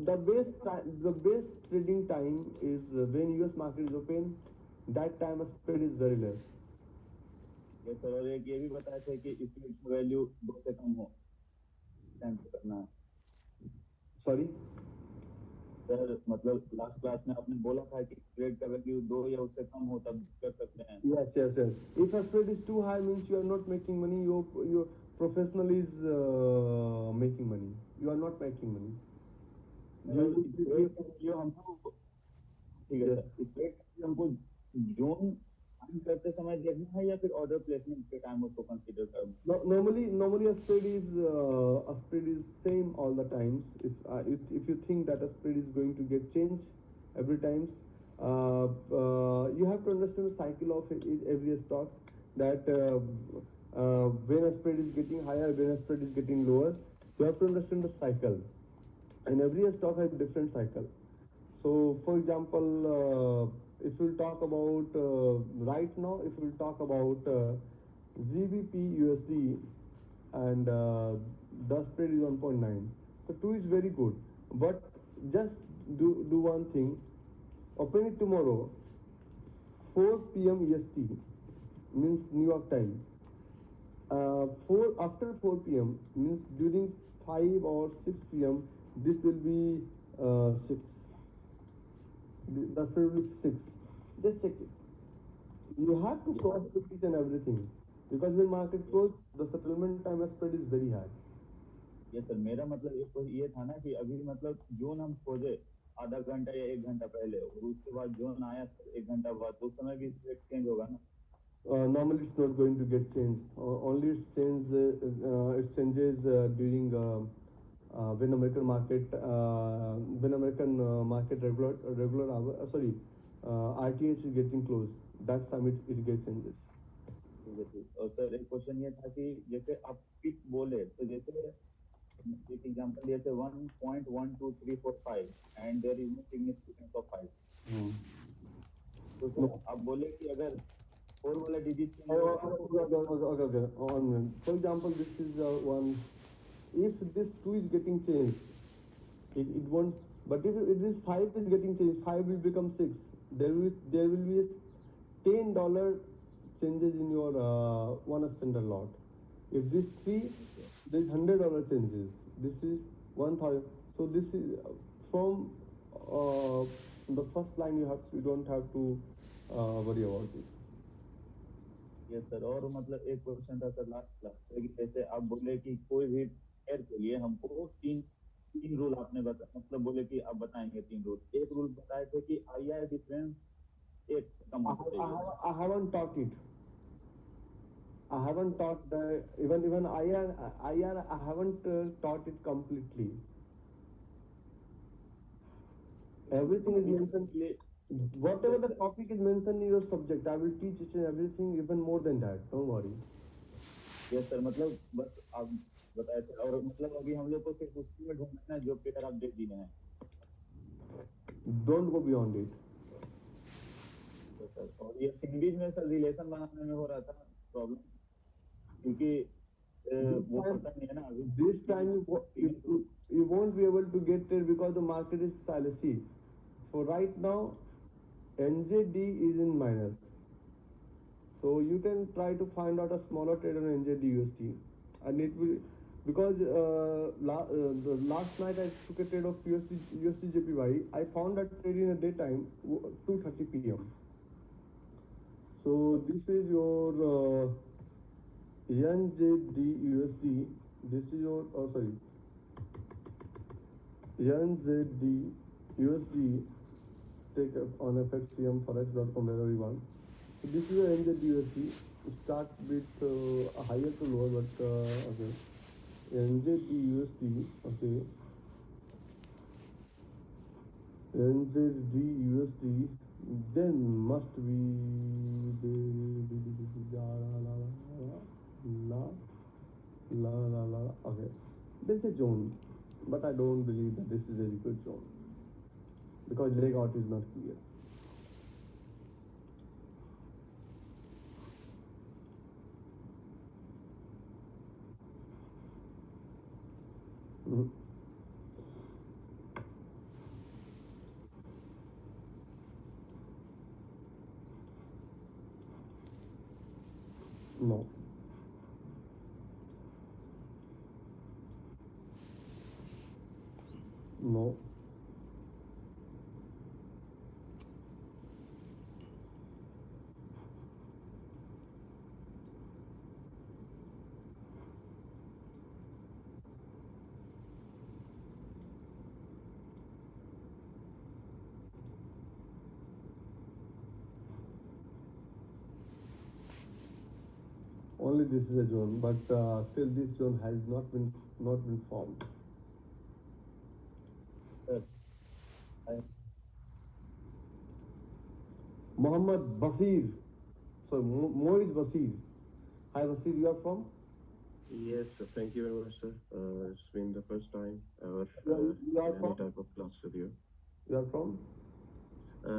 The best trading time is when US market is open. That time a spread is very less. ये सर, और एक ये भी बताया था कि इसमें वैल्यू 2 से कम हो टाइम पे करना है Sorry. सर। मतलब लास्ट क्लास में आपने बोला था कि स्प्रेड का वैल्यू 2 या उससे कम हो तब कर सकते हैं। Yes, yes, yes. If a spread is too high, means you are not making money. Your professional is making money. You are not making money. Spread का वैल्यू हमको, ठीक है सर, स्प्रेड का वैल्यू हमको जोन फाइंड करते समय देखना है या फिर ऑर्डर प्लेसमेंट के टाइम उसको कंसीडर करना? Normally a spread is same all the times. If you think that a spread is going to get changed every times, you have to understand the cycle of every stocks. That when a spread is getting higher, when a spread is getting lower, you have to understand the cycle. And every stock has different cycle. So, for example, if we'll talk about right now, if we'll talk about GBP USD, and the spread is 1.9. So 2 is very good. But just do one thing. Open it tomorrow, 4 p.m. EST, means New York time. After 4 p.m. means during 5 or 6 p.m. this will be 6. The spread will be 6. Just check it. You have to cross check it and everything, because when market close, the settlement time spread is very high. ये sir, मेरा मतलब ये था ना कि अभी मतलब zone हम खोजे आधा घंटा या 1 घंटा पहले, और उसके बाद जोन आया सर 1 घंटा बाद, तो उस समय भी स्प्रेड चेंज होगा ना? Normally it's not going to get changed. Only it changes during when American market regular hour, RTH is getting close. That time it gets changes. और सर एक क्वेश्चन ये था कि जैसे आप पिक बोले, तो जैसे एक एग्जांपल लिए थे 1.12345 and there is no significance of 5, तो सर आप बोले कि अगर 4 वाला digit change Okay. For example, this is one. If this 2 is getting changed, it won't. But if this 5 is getting changed, 5 will become 6. There will be a $10 changes in your one standard lot. If this 3, there's $100 changes. This is 1,000. So this is from the first line. You don't have to worry about it. Yes sir. और मतलब एक question था sir last class से कि जैसे आप बोले कि कोई भी पेयर के लिए हमको 3 तीन रूल आपने मतलब बोले कि आप बताएंगे तीन रूल। एक रूल बताए थे कि IR डिफरेंस एक से कम होना चाहिए। I haven't taught it. I haven't taught the even IR I haven't taught it completely. Everything is अभी हम mentioned. simply Whatever the जैसे topic is mentioned in your subject, I will teach each and everything, even more than that. Don't worry. Yes sir, मतलब बस आप बताए थे, और मतलब अभी हम लोग को सिर्फ उसी में ढूंढना है जो पेयर आप दे दिए हैं। Don't go beyond it. तो सर, और ये फिंगीज में सर रिलेशन बनाने में हो रहा था प्रॉब्लम, क्योंकि This वो time, पता नहीं है ना अभी this time तीन तीन rule. you won't be able to get it because the market is silent. See, for right now, NJD is in minus. So you can try to find out a smaller trade on NJD USD, and it will because the last night I took a trade of USD JPY. I found that trade in a daytime 2:30 p.m. So this is your NJD USD. This is your sorry NZD USD. Take up on FXCM forex.com wherever you want. So this is your NZD USD. Start with a higher to lower, but okay. NZD USD, okay. NZD USD, then must be okay. There's a zone, but I don't believe that this is a very good zone because leg out is not clear. Mhm. No. No. Only this is a zone, but still this zone has not been formed. I- Muhammad Basir, sorry, Moiz Basir. Hi Basir, you are from? Yes, sir. Thank you very much, sir. It's been the first time ever You are in any from? type of class with you. You are from?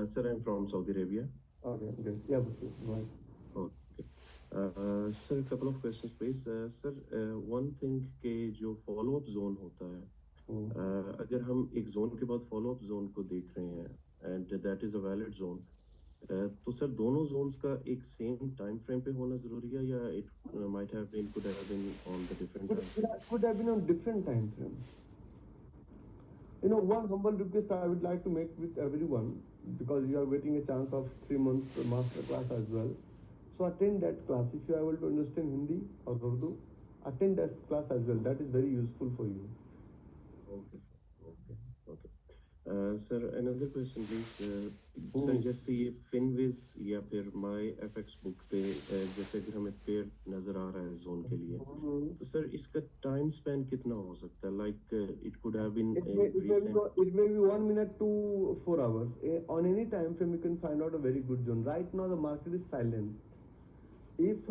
Sir, I'm from Saudi Arabia. Okay, good. Yeah, Basir, go ahead. Okay. Sir, a couple of questions, please. Sir, one thing के जो follow up zone होता है, अगर हम एक zone के बाद follow up zone को देख रहे हैं, and that is a valid zone, तो सर दोनों zones का एक same time frame पे होना जरूरी है या it could have been on the different time frame? Could have been on different time frame. One humble request I would like to make with everyone, because you are getting a chance of 3 months master class as well. So attend that class. If you are able to understand Hindi or Urdu, attend that class as well. That is very useful for you. Okay, sir. Okay. Sir, another question, please. Sir, जैसे ये Finviz या फिर My FX book पे जैसे अगर हमें pair नजर आ रहा है जोन के लिए, तो सर इसका टाइम स्पैन कितना हो सकता है? Like it could have been recent. It may be 1 minute to 4 hours. On any time frame, you can find out a very good zone. Right now, the market is silent. If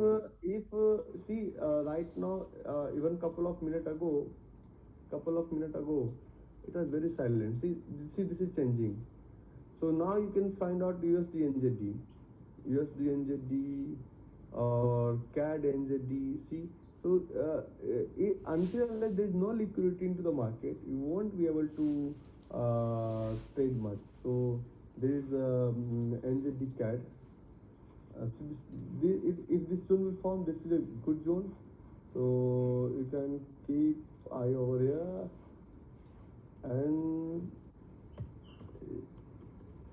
see right now, even couple of minutes ago, it was very silent. See, this is changing. So now you can find out USD NZD or CAD NZD. See, so until unless there is no liquidity into the market, you won't be able to trade much. So there is NZD CAD. So if this zone will form, this is a good zone. So you can keep eye over here and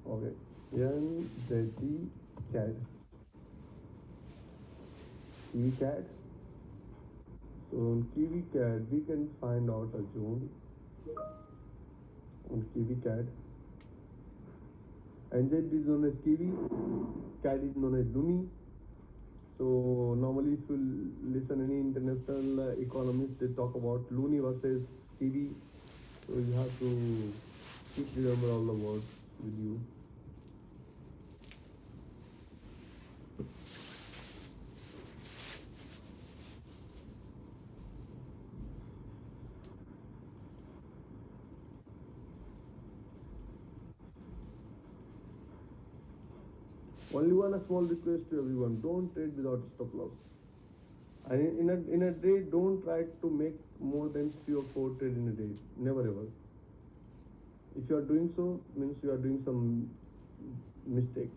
okay, NZD CAD, Kiwi CAD. So on Kiwi CAD we can find out a zone. on Kiwi CAD. NZ is known as Kiwi, CAD is known as Lumi. So normally, if you listen any international economists, they talk about Luni versus Kiwi. So you have to keep remember all the words with you. Only one small request to everyone: don't trade without stop loss. And in a day, don't try to make more than 3 or 4 trades in a day. Never ever. If you are doing so, means you are doing some mistake.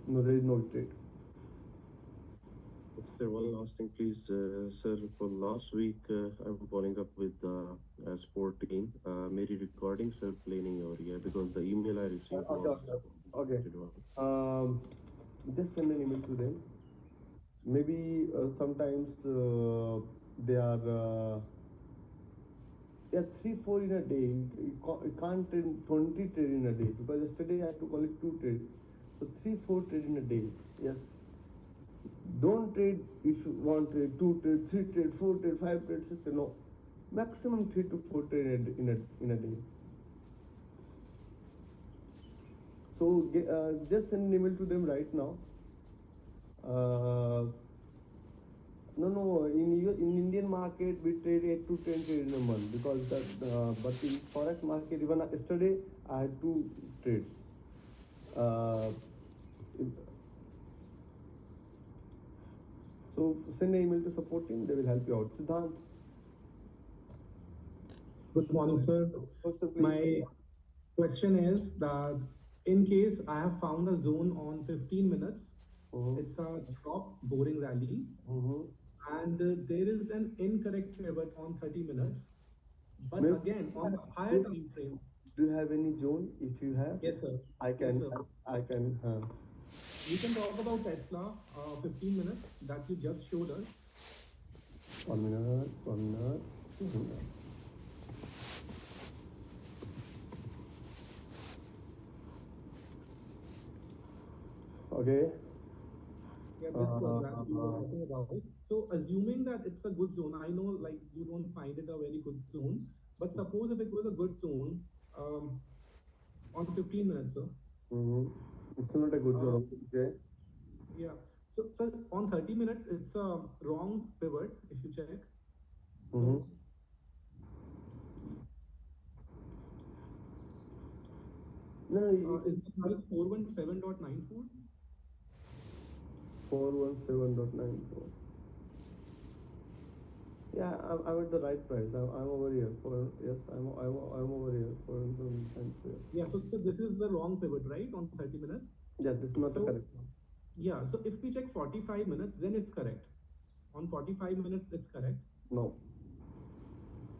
No, there is no trade. Sir, one last thing, please, sir. For last week, I'm following up with the sport team. मेरी recording sir play नहीं हो रही है because the email I received was Okay. Just send an email to them. Maybe sometimes they are 3-4 in a day. You can't trade 20 trade in a day because yesterday I took only 2 trades. So 3-4 trade in a day. Yes. Don't trade if you want trade 2 trade, 3 trade, 4 trade, 5 trade, 6 trade. No, maximum 3 to 4 trade in a day. So just send an email to them right now. No. In Indian market we trade 8 to 10 trade in a month because that. But in forex market, even yesterday I had 2 trades. So send an email to support team. They will help you out. Siddhant. Good morning, sir. Doctor, please. My question is that in case I have found a zone on 15 minutes, it's a drop boring rally, and there is an incorrect pivot on 30 minutes. But Ma'am, again, on a higher time frame, do you have any zone? If you have, yes, sir. I can. Yes, sir. I can. We can talk about Tesla, 15 minutes that you just showed us. 1 minute. 1 minute. 2 minutes. Okay. Yeah, this one that you were talking about. So assuming that it's a good zone, I know like you don't find it a very good zone, but suppose if it was a good zone, on 15 minutes, sir. It's not a good zone. Okay. Yeah. So on 30 minutes, it's a wrong pivot if you check. No, Is the price 417.94? 417.94. Yeah, I'm at the right price. I'm over here. I'm over here. 417.94. Yeah. So this is the wrong pivot, right? On 30 minutes. Yeah, this is not the correct one. Yeah. So if we check 45 minutes, then it's correct. On 45 minutes, it's correct. No.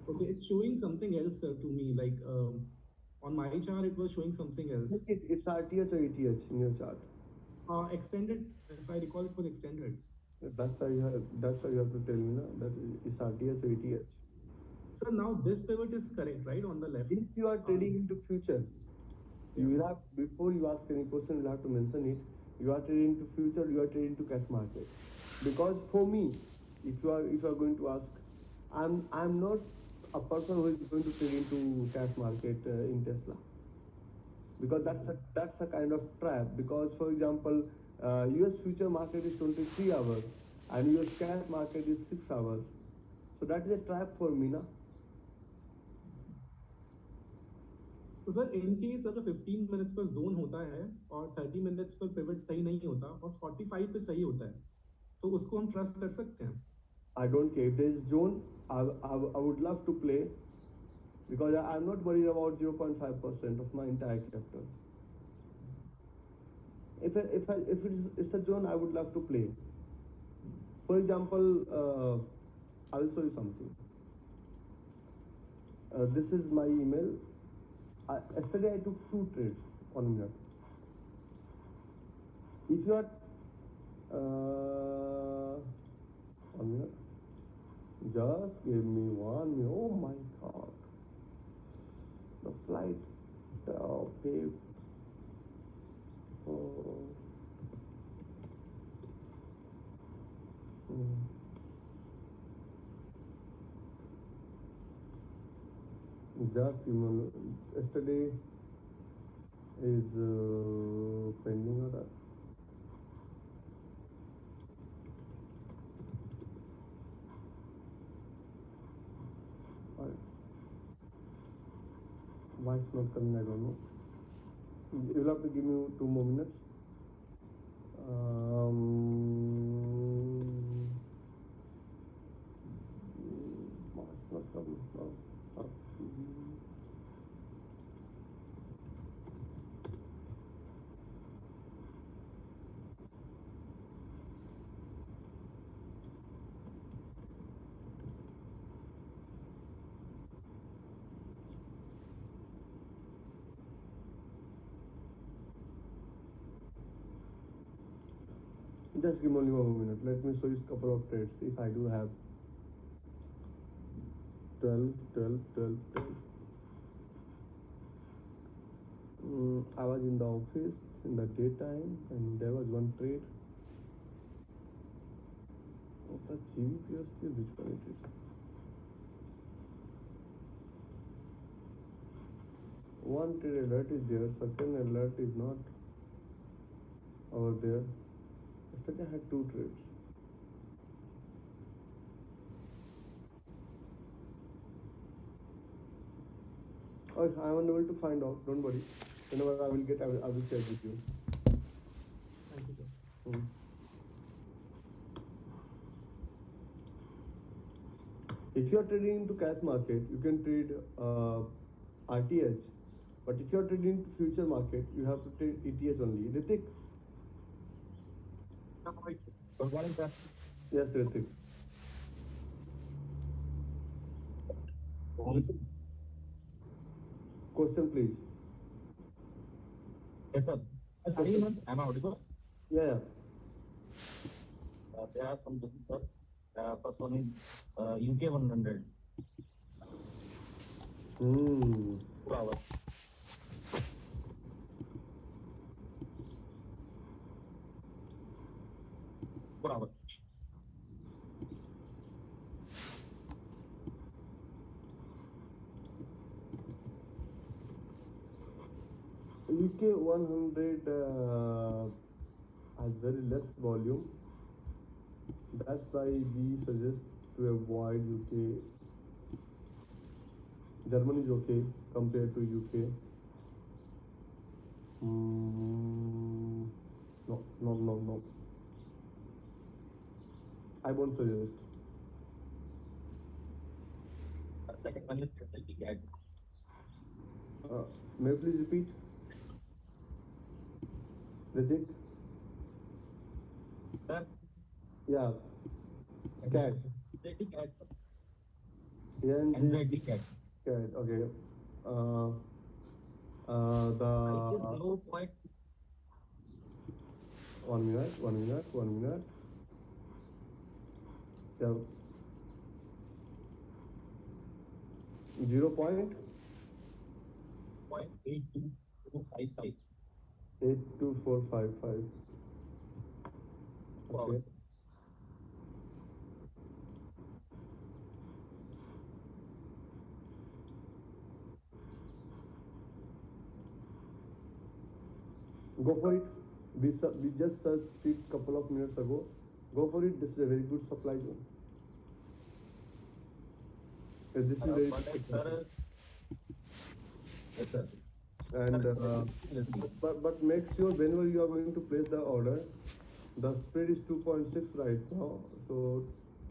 Okay, it's showing something else to me. Like on my chart, it was showing something else. It's RTH or ETH in your chart. Extended. If I recall, it was extended. That's how you have to tell me now that it's RTH or ETH. So now this pivot is correct, right? On the left. If you are trading into future, you will have, before you ask any question, you will have to mention it. You are trading into future, you are trading to cash market. Because for me, if you are going to ask, I'm not a person who is going to trade into cash market in Tesla. Because that's a kind of trap. Because for example, US future market is 23 hours and US cash market is 6 hours. So that is a trap for me, na? तो sir in case अगर 15 minutes पर zone होता है और 30 minutes पर pivot सही नहीं होता और 45 पे सही होता है तो उसको हम ट्रस्ट कर सकते हैं I don't care if there is zone. I would love to play because I'm not worried about 0.5% of my entire capital. If it's a zone, I would love to play. For example, I will show you something. This is my email. Yesterday I took 2 trades. 1 minute. If you are 1 minute, just give me 1 minute. Oh my god, the flight pay. Oh. Hmm. Just yesterday is pending order. Why it's not coming? I don't know. You'll have to give me 2 more minutes. Why it's not coming? Just give me only 1 minute. Let me show you a couple of trades. If I do have 12. I was in the office in the daytime and there was one trade. Of the GBPST, which one it is? One trade alert is there, second alert is not over there. Yesterday I had 2 trades. Oh, I am unable to find out. Don't worry. Whenever I will get, I will share with you. Thank you, sir. If you are trading into cash market, you can trade RTH. But if you are trading into future market, you have to trade ETH only. Ritik? Good morning, sir. Yes, Ritik. Question, please. Yes, sir. Am I audible? Yeah. There are some questions, sir. First one is UK 100 per hour. Per hour. UK 100 has very less volume. That's why we suggest to avoid UK. Germany is okay compared to UK. No. I won't suggest. Second one is CAD. May you please repeat? Ritik? Sir, Yeah. CAD. NZD CAD, sir. NZD CAD. CAD. Okay. The Price is low point. 1 minute. Yeah. 0.8255. 0.82455. 82455. Okay. Go for it. We just searched it couple of minutes ago. Go for it. This is a very good supply zone. This is very But sir, yes, sir. and but make sure whenever you are going to place the order, the spread is 2.6 right now. So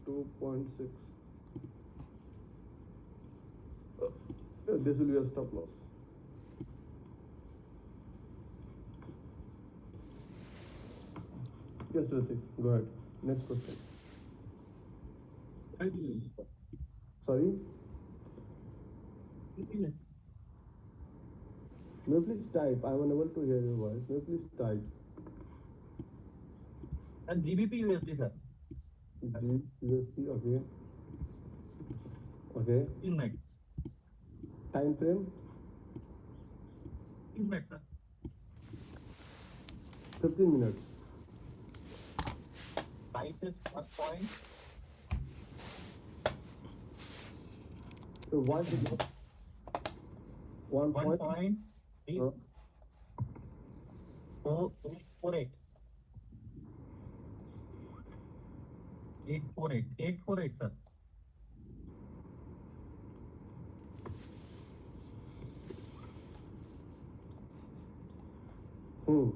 2.6. This will be a stop loss. Yes, Ritik, go ahead. Next question. Sorry? May you please type? I'm unable to hear your voice. May you please type? And GBP USD, sir. GUSD, okay. Okay. 15 minutes. Time frame? 15 minutes, sir. 15 minutes. Price is 1 point. What is it? 1 1 point? point. Uh, 848. 848. 848, sir. hmm.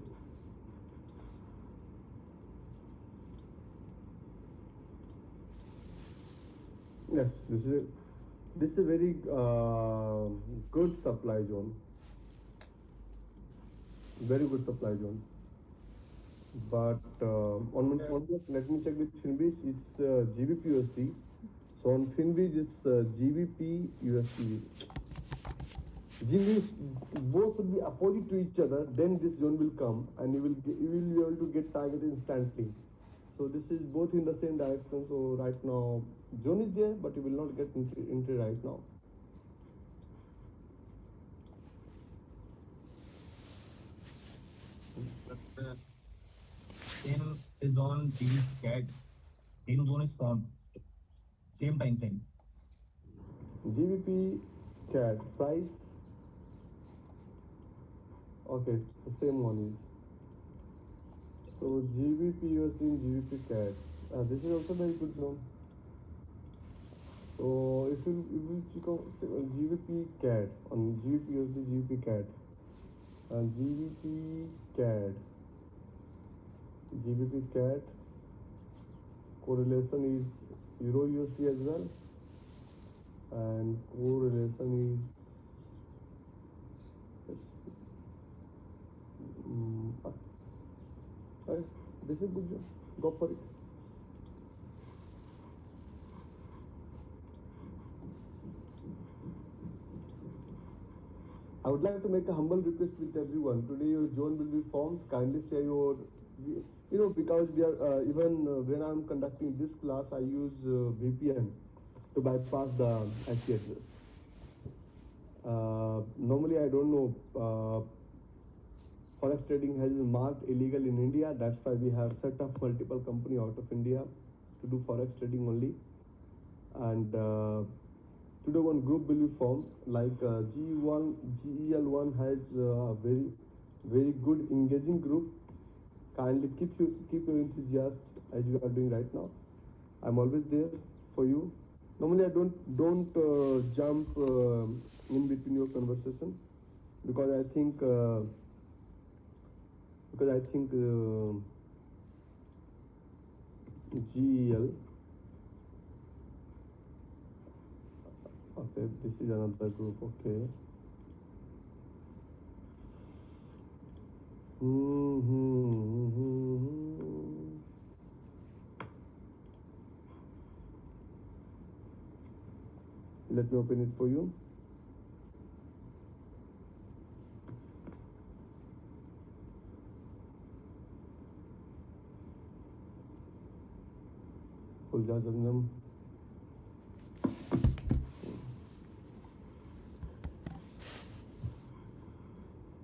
Yes, this is a very good supply zone. Very good supply zone. But let me check with Finviz. It's GBP USD. So on Finviz it's GBP USD. GBP both should be opposite to each other. Then this zone will come, and you will be able to get target instantly. So this is both in the same direction. So right now zone is there, but you will not get entry right now. But same is on GBP CAD. Same zone is formed. Same time frame. GBP CAD price. Okay, the same one is. So GBP USD and GBP CAD. This is also very good zone. So if you check on GBP CAD on GBP USD GBP CAD and GBP CAD correlation is Euro USD as well, and correlation is okay, this is good job. Go for it. I would like to make a humble request with everyone. Today your zone will be formed. Kindly share your, because we are even when I'm conducting this class, I use VPN to bypass the IP address. Normally I don't know. Forex trading has been marked illegal in India. That's why we have set up multiple company out of India to do forex trading only. And today one group will be formed. Like GEL1 has a very, very good engaging group. Kindly keep your enthusiast as you are doing right now. I'm always there for you. Normally I don't jump in between your conversation because I think GEL. Okay, this is another group. Okay. Let me open it for you. खुल जा जब